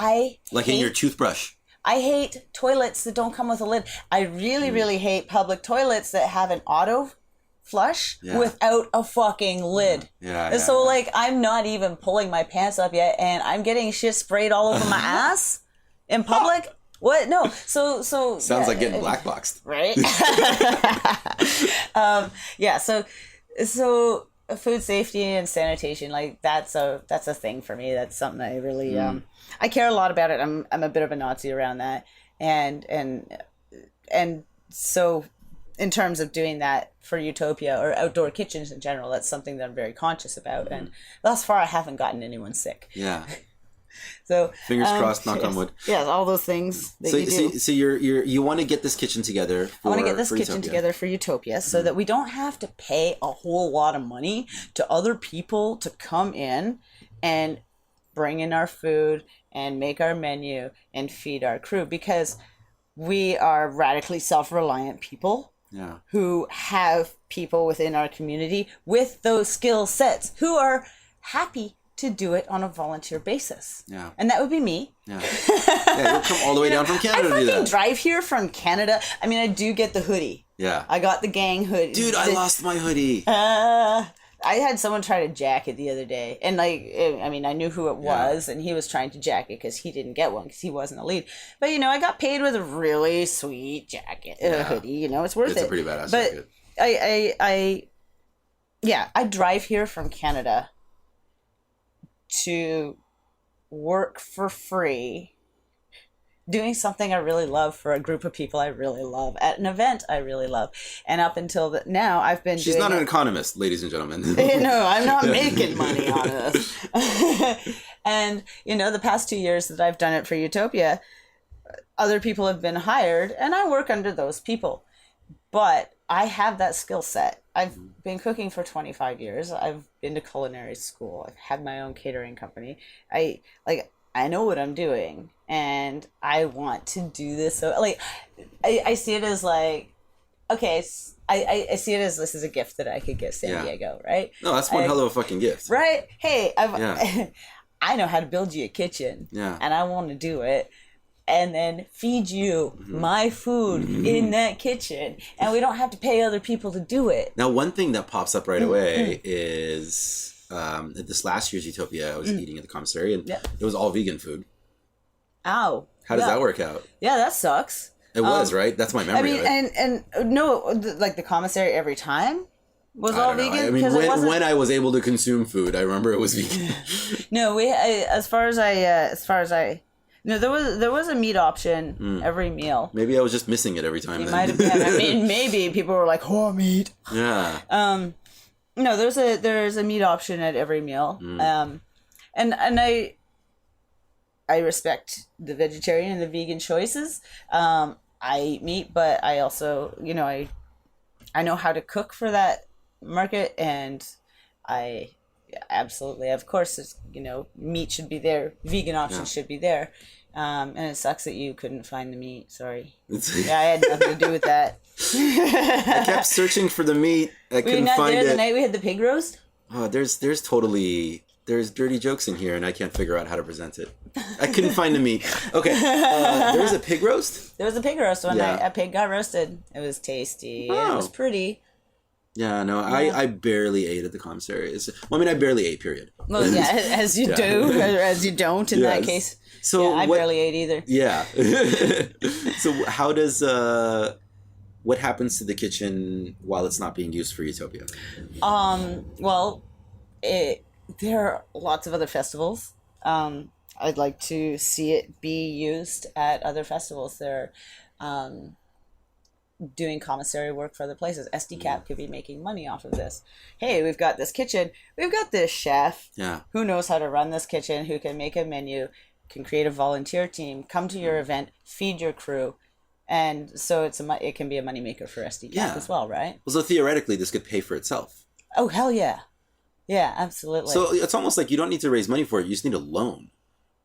In your toothbrush. I hate toilets that don't come with a lid. I really, really hate public toilets that have an auto flush without a fucking lid. Yeah. So I'm not even pulling my pants up yet and I'm getting shit sprayed all over my ass in public. What? No. So sounds like getting black boxed. Right? So food safety and sanitation, that's a thing for me. That's something I really I care a lot about it. I'm a bit of a Nazi around that. And so in terms of doing that for Utopia or outdoor kitchens in general, that's something that I'm very conscious about. And thus far, I haven't gotten anyone sick. Yeah. So fingers crossed, knock on wood. Yeah, all those things that you do. So you want to get this kitchen together. I want to get this kitchen together for Utopia so that we don't have to pay a whole lot of money to other people to come in and bring in our food and make our menu and feed our crew, because we are radically self-reliant people. Yeah. Who have people within our community with those skill sets who are happy to do it on a volunteer basis. Yeah. And that would be me. Yeah. You'll come all the way down from Canada to do that. I drive here from Canada. I mean, I do get the hoodie. Yeah. I got the gang hoodie. Dude, I lost my hoodie. I had someone try to jack it the other day, and I knew who it was, and he was trying to jack it because he didn't get one because he wasn't a lead. But I got paid with a really sweet jacket, hoodie. It's worth it. It's a pretty badass jacket. I drive here from Canada to work for free, doing something I really love for a group of people I really love at an event I really love. And up until now, I've been She's not an economist, ladies and gentlemen. No, I'm not making money on this. And, the past 2 years that I've done it for Utopia, other people have been hired and I work under those people. But I have that skill set. I've been cooking for 25 years. I've been to culinary school. I've had my own catering company. I know what I'm doing, and I want to do this. So, I see it as okay, I see it as this is a gift that I could give San Diego, right? No, that's one hell of a fucking gift. Right? Hey, I know how to build you a kitchen, and I want to do it, and then feed you my food in that kitchen, and we don't have to pay other people to do it. Now, one thing that pops up right away is... this last year's Utopia, I was eating at the commissary, and it was all vegan food. Ow! How does that work out? Yeah, that sucks. It was, right? That's my memory of it. and no, the commissary every time was all vegan. I mean, when I was able to consume food, I remember it was vegan. No, there was a meat option every meal. Maybe I was just missing it every time. You might have been. I mean, maybe people were like, "Oh, meat." Yeah. No, there's a meat option at every meal. and I respect the vegetarian and the vegan choices. I eat meat, but I also, I know how to cook for that market, and I absolutely, of course, it's, meat should be there, vegan options should be there. And it sucks that you couldn't find the meat. Sorry. Yeah, I had nothing to do with that. I kept searching for the meat. I Were you couldn't not find there it. the night we had the pig roast? Oh, there's dirty jokes in here, and I can't figure out how to present it. I couldn't find the meat. Okay, there was a pig roast? There was a pig roast one Yeah. night. A pig got roasted. It was tasty. And Oh. it was pretty. Yeah, no, I barely ate at the commissary. I barely ate, period. Well, yeah, as you do, or as you don't in that Yes. case. So Yeah, I what, barely ate either. Yeah. So how does what happens to the kitchen while it's not being used for Utopia? Well, there are lots of other festivals. I'd like to see it be used at other festivals. They're doing commissary work for other places. SDCAP could be making money off of this. Hey, we've got this kitchen. We've got this chef. Yeah. Who knows how to run this kitchen, who can make a menu, can create a volunteer team, come to your event, feed your crew. And so it can be a moneymaker for SDCAP as well, right? Well, so theoretically, this could pay for itself. Oh, hell yeah. Yeah, absolutely. So it's almost like you don't need to raise money for it. You just need a loan.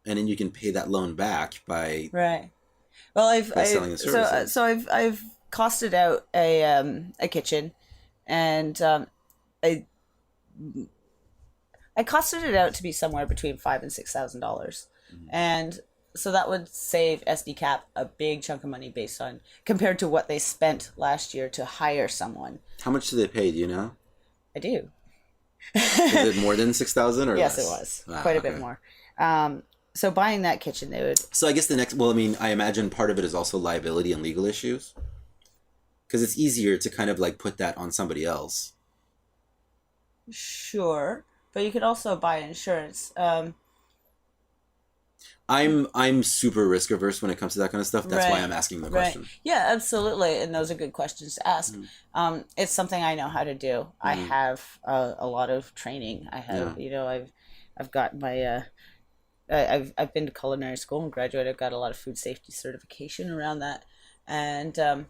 And then you can pay that loan back by... Right. Well, selling the services. so I've costed out a kitchen, and I costed it out to be somewhere between $5,000 and $6,000, and so that would save SDCAP a big chunk of money compared to what they spent last year to hire someone. How much do they pay? Do you know? I do. Is it more than 6,000 or Yes, less? it was Wow, quite a okay. bit more. So buying that kitchen, they would. So I guess I imagine part of it is also liability and legal issues. Because it's easier to kind of like put that on somebody else. Sure, but you could also buy insurance. I'm super risk averse when it comes to that kind of stuff. That's why Right, I'm asking the right. question. Yeah, absolutely, and those are good questions to ask. It's something I know how to do. I have a lot of training. I have, I've got my. I've been to culinary school and graduated. I've got a lot of food safety certification around that, and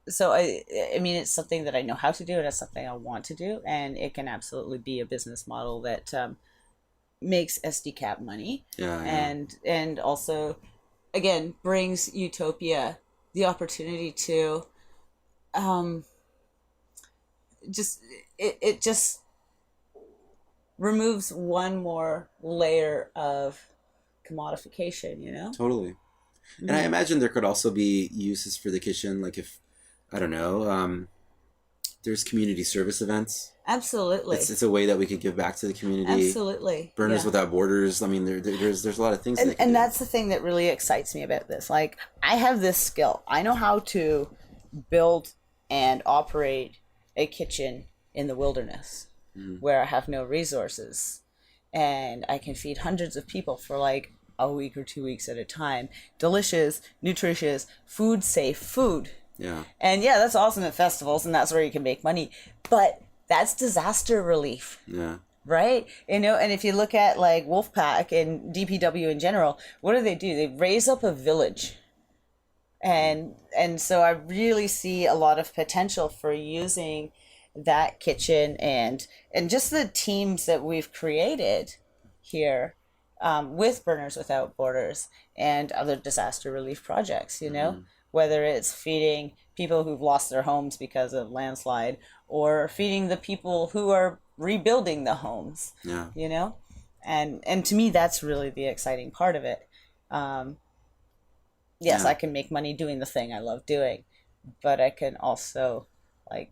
so I mean, it's something that I know how to do, and it's something I want to do, and it can absolutely be a business model that makes SDCAP money, and also, again, brings Utopia the opportunity to, it just removes one more layer of commodification, Totally. And I imagine there could also be uses for the kitchen, like if, I don't know, there's community service events. Absolutely. It's a way that we could give back to the community. Absolutely. Burners Without Borders. I mean, there's a lot of things. And that's the thing that really excites me about this. Like, I have this skill. I know how to build and operate a kitchen in the wilderness where I have no resources. And I can feed hundreds of people for like a week or 2 weeks at a time. Delicious, nutritious, food safe food. Yeah. And yeah, that's awesome at festivals, and that's where you can make money. But that's disaster relief. Yeah. Right? And if you look at like Wolfpack and DPW in general, what do? They raise up a village. And so I really see a lot of potential for using that kitchen and just the teams that we've created here with Burners Without Borders and other disaster relief projects, whether it's feeding people who've lost their homes because of landslide or feeding the people who are rebuilding the homes, and to me, that's really the exciting part of it. Yes, I can make money doing the thing I love doing, but I can also like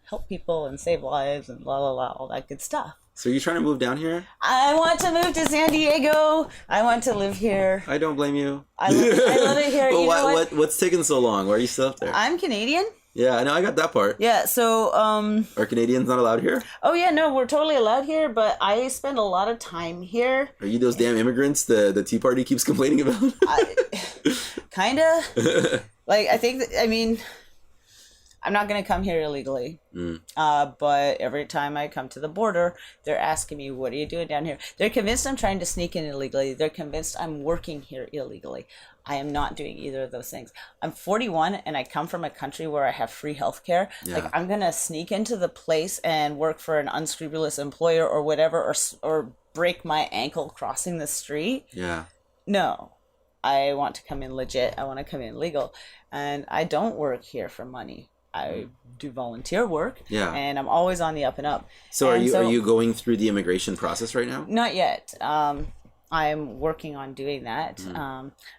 help people and save lives and all that good stuff. So are you trying to move down here? I want to move to San Diego. I want to live here. I don't blame you. I love it here. But what's taking so long? Why are you still up there? I'm Canadian. Yeah, I know. I got that part. Yeah, so Are Canadians not allowed here? oh yeah, no, we're totally allowed here, but I spend a lot of time here. Are you those damn immigrants the Tea Party keeps complaining about? Kinda. Like, I think that, I'm not going to come here illegally. But every time I come to the border, they're asking me, what are you doing down here? They're convinced I'm trying to sneak in illegally. They're convinced I'm working here illegally. I am not doing either of those things. I'm 41 and I come from a country where I have free healthcare. Yeah. Like, I'm going to sneak into the place and work for an unscrupulous employer or whatever, or break my ankle crossing the street. Yeah. No. I want to come in legit. I want to come in legal. And I don't work here for money. I do volunteer work. Yeah. And I'm always on the up and up. So And are you going through the immigration process right now? Not yet. I'm working on doing that.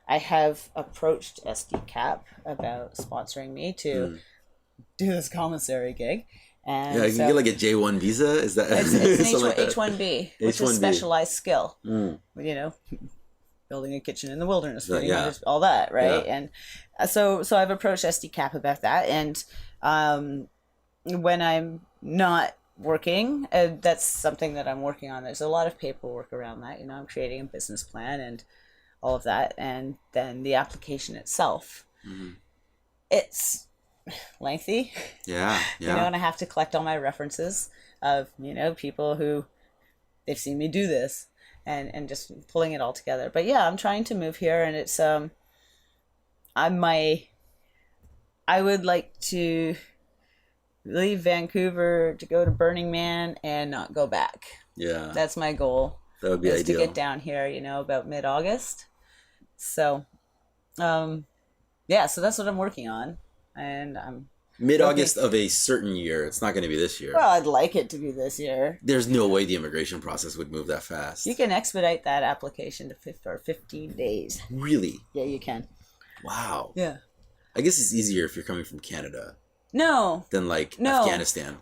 I have approached SD-CAP about sponsoring me to do this commissary gig. And Yeah, you can get like a J1 visa. Is that it's an something like that? H1B, which is H1B. specialized skill. You know, building a kitchen in the wilderness, feeding Yeah. others, all that, right? Yeah. And so I've approached SD-CAP about that. And when I'm not working, that's something that I'm working on. There's a lot of paperwork around that. You know, I'm creating a business plan and all of that. And then the application itself, it's lengthy. Yeah. You know, and I have to collect all my references of, you know, people who they've seen me do this and just pulling it all together. But yeah, I'm trying to move here, and it's I would like to leave Vancouver to go to Burning Man and not go back. Yeah. That's my goal. That would be is ideal. to get down here, you know, about mid-August. So yeah, so that's what I'm working on. And I'm Mid-August of a certain year. It's not going to be this year. well, I'd like it to be this year. There's no way the immigration process would move that fast. You can expedite that application to 15 days. Really? Yeah, you can. Wow. Yeah. I guess it's easier if you're coming from Canada No. than like No. Afghanistan.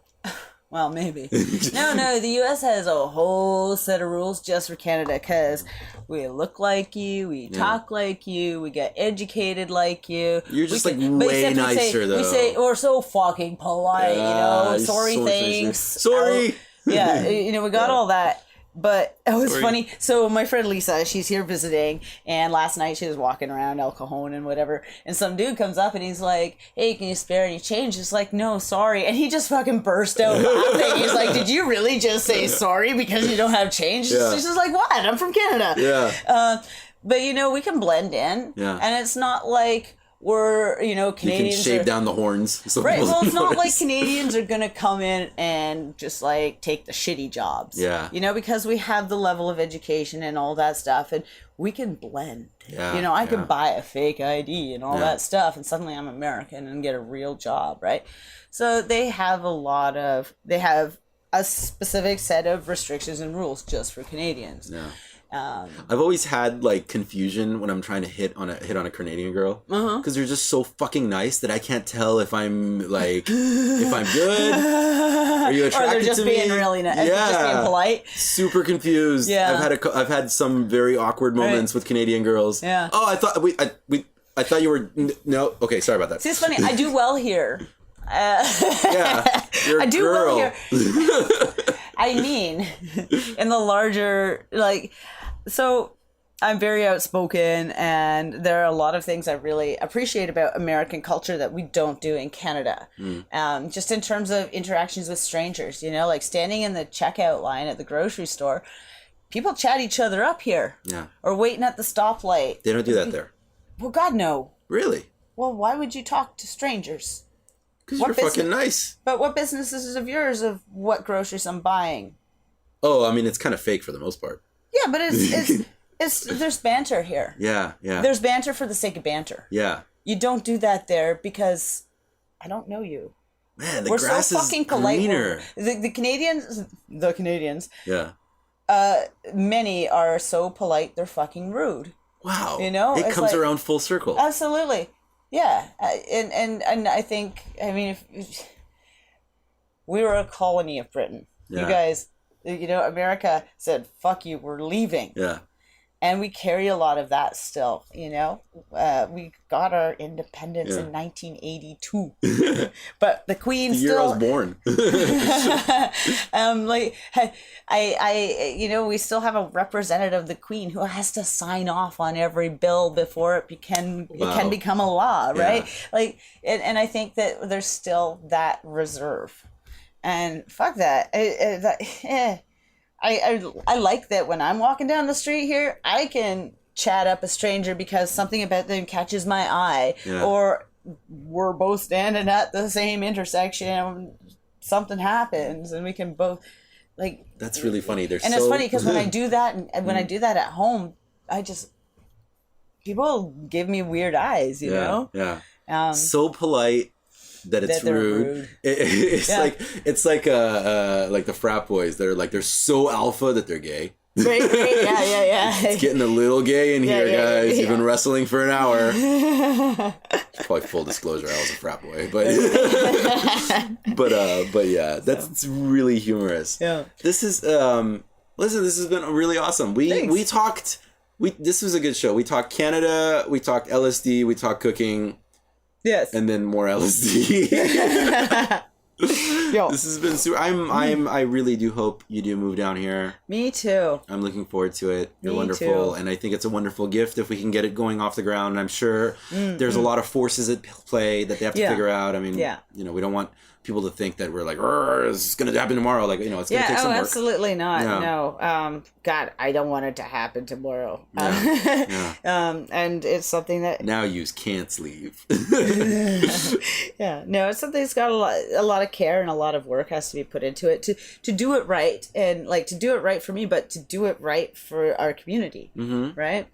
Well, maybe. No, the U.S. has a whole set of rules just for Canada because we look like you, we talk like you, we get educated like you. You're just We like but way except nicer though. We say, we're so fucking polite, you know, you're sorry, so much nicer. thanks. Sorry. Yeah, you know, we got all that. But it was Sorry. funny. So my friend Lisa, she's here visiting, and last night she was walking around El Cajon and whatever, and some dude comes up and he's like, "Hey, can you spare any change?" It's like, "No, sorry," and he just fucking burst out laughing. He's like, "Did you really just say sorry because you don't have change?" Yeah. She's just like, "What? I'm from Canada." Yeah. But you know, we can blend in, Yeah. and it's not like we're, you know, You can Canadians shave are, down the horns. So right. people Well, it's don't not like notice. Canadians are gonna come in and just like take the shitty jobs. Yeah. You know, because we have the level of education and all that stuff, and we can blend. Yeah, You know, I yeah. could buy a fake ID and all Yeah. that stuff, and suddenly I'm American and get a real job, right? So they have a specific set of restrictions and rules just for Canadians. Yeah. I've always had like confusion when I'm trying to hit on a Canadian girl because they're just so fucking nice that I can't tell if I'm like if I'm good. Are you Or attracted they're just to being me? really nice, Yeah. just being polite. Super confused. Yeah. I've had some very awkward moments with Canadian girls. Yeah. Oh, I thought you were no. Okay, sorry about that. See, it's funny. I do well here. Yeah, you're a I do girl. well here. I mean, in the larger, like, so I'm very outspoken, and there are a lot of things I really appreciate about American culture that we don't do in Canada. Just in terms of interactions with strangers, you know, like standing in the checkout line at the grocery store, people chat each other up here. Yeah. Or waiting at the stoplight. They don't do that there. Well, God, no. Really? Well, why would you talk to strangers? Because What you're business- fucking nice. But what business is it of yours of what groceries I'm buying? Oh, I mean, it's kind of fake for the most part. Yeah, but it's there's banter here. Yeah, yeah. There's banter for the sake of banter. Yeah. You don't do that there because I don't know you. Man, the We're grass so is fucking polite. greener. The Canadians, Yeah. many are so polite they're fucking rude. Wow. You know, it it's comes like- around full circle. Absolutely. Yeah. And I think, I mean, if we were a colony of Britain. Yeah. You guys, you know, America said, fuck you, we're leaving. Yeah. And we carry a lot of that still, you know. We got our independence in 1982, but the Queen The year I was born. like I you know, we still have a representative of the Queen who has to sign off on every bill before it can become a law, right? Like, and I think that there's still that reserve, and fuck that. I like that when I'm walking down the street here, I can chat up a stranger because something about them catches my eye, or we're both standing at the same intersection, something happens, and we can both, like... That's really funny. It's funny because when I do that, and when I do that at home, people give me weird eyes, you know? Yeah. So polite that it's rude. It's like the frat boys that are like, they're so alpha that they're gay. Right. Yeah. It's getting a little gay in here, guys. You've been wrestling for an hour. Probably full disclosure, I was a frat boy, but but yeah, that's really humorous. Yeah. This is listen, this has been really awesome. We talked. This was a good show. We talked Canada. We talked LSD. We talked cooking. Yes. And then more LSD. Yo. This has been super. I really do hope you do move down here. Me too. I'm looking forward to it. You're Me wonderful. too. And I think it's a wonderful gift if we can get it going off the ground. I'm sure there's a lot of forces at play that they have to figure out. I mean, you know, we don't want people to think that we're like, it's going to happen tomorrow. Like, you know, it's going to take some work. Absolutely not. Yeah. No. God, I don't want it to happen tomorrow. And it's something that... Now you can't sleep. Yeah. No, it's something that's got a lot of care and a lot of work has to be put into it to do it right. And like to do it right for me, but to do it right for our community. Mm-hmm. Right?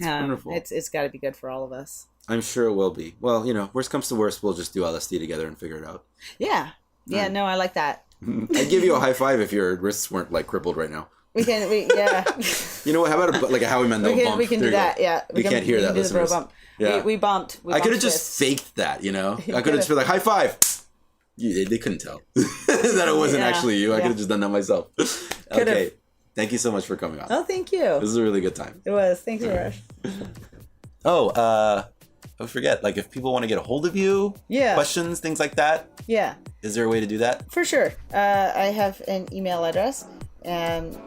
Wonderful. It's got to be good for all of us. I'm sure it will be. Well, you know, worst comes to worst, we'll just do LSD together and figure it out. Yeah. Yeah, no, I like that. I'd give you a high five if your wrists weren't, like, crippled right now. Yeah. You know what? How about a Howie Mandel bump? We can do that, yeah. We can't hear that, listeners. Bump. Yeah. We bumped. I could have just faked that, you know? I could have just been like, high five! They couldn't tell that it wasn't actually you. I could have just done that myself. Okay. Thank you so much for coming on. Oh, thank you. This is a really good time. It was. Thanks, Arash. I forget, like, if people want to get a hold of you, questions, things like that. Yeah. Is there a way to do that? For sure. I have an email address,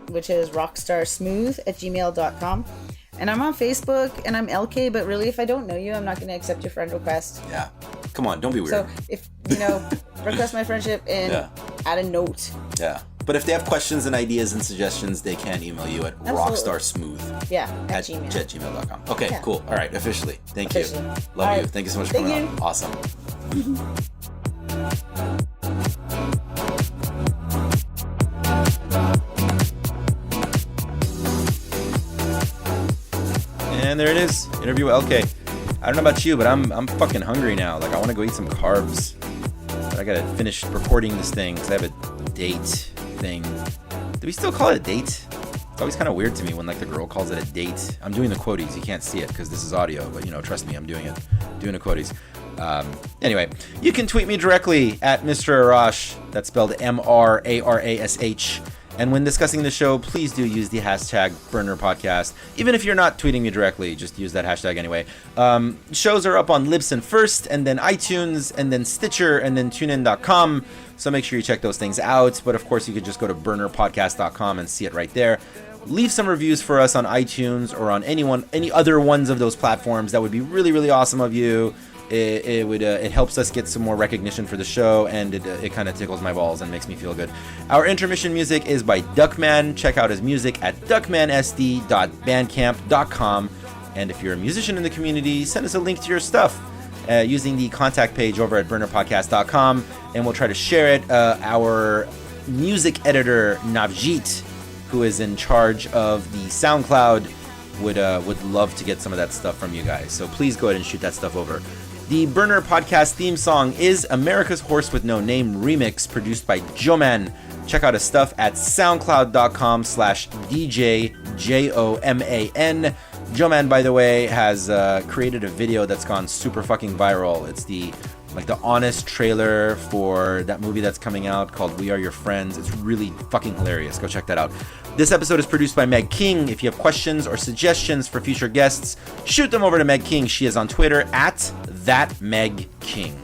which is rockstarsmooth@gmail.com. And I'm on Facebook, and I'm Ell Kay, but really, if I don't know you, I'm not going to accept your friend request. Yeah. Come on, don't be weird. So, if, request my friendship and add a note. Yeah. But if they have questions and ideas and suggestions, they can email you at rockstarsmooth. At gmail.com. Okay, cool. All right, officially. Thank you. Love you. Thank you so much for coming on. Awesome. And there it is. Interview with Ell Kay. I don't know about you, but I'm fucking hungry now. Like, I want to go eat some carbs. But I gotta finish recording this thing because I have a date thing. Do we still call it a date? It's always kind of weird to me when like the girl calls it a date. I'm doing the quoties. You can't see it because this is audio, but trust me, I'm doing it. Doing the quoties. Anyway, you can tweet me directly at Mr. Arash. That's spelled MRARASH. And when discussing the show, please do use the hashtag #BurnerPodcast. Even if you're not tweeting me directly, just use that hashtag anyway. Shows are up on Libsyn first, and then iTunes, and then Stitcher, and then TuneIn.com. So make sure you check those things out. But of course, you could just go to burnerpodcast.com and see it right there. Leave some reviews for us on iTunes or on any other ones of those platforms. That would be really, really awesome of you. It helps us get some more recognition for the show, and it kind of tickles my balls and makes me feel good. Our intermission music is by Duckman. Check out his music at duckmansd.bandcamp.com. And if you're a musician in the community, send us a link to your stuff using the contact page over at burnerpodcast.com, and we'll try to share it. Our music editor Navjeet, who is in charge of the SoundCloud, would love to get some of that stuff from you guys. So please go ahead and shoot that stuff over. The Burner Podcast theme song is America's Horse with No Name remix, produced by Joman. Check out his stuff at soundcloud.com/DJJOMAN. Joman, by the way, has created a video that's gone super fucking viral. It's the like the honest trailer for that movie that's coming out called We Are Your Friends. It's really fucking hilarious. Go check that out. This episode is produced by Meg King. If you have questions or suggestions for future guests, shoot them over to Meg King. She is on Twitter at @ThatMegKing.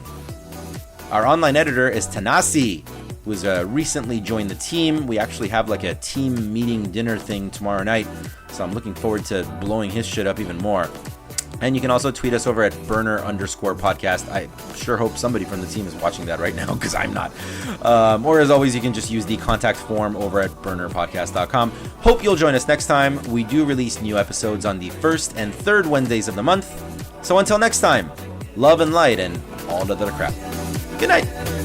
Our online editor is Tanasi, who's recently joined the team. We actually have like a team meeting dinner thing tomorrow night, so I'm looking forward to blowing his shit up even more. And you can also tweet us over at burner_podcast. I sure hope somebody from the team is watching that right now, because I'm not. Or as always, you can just use the contact form over at burnerpodcast.com. Hope you'll join us next time. We do release new episodes on the first and third Wednesdays of the month. So until next time, love and light and all the other crap. Good night.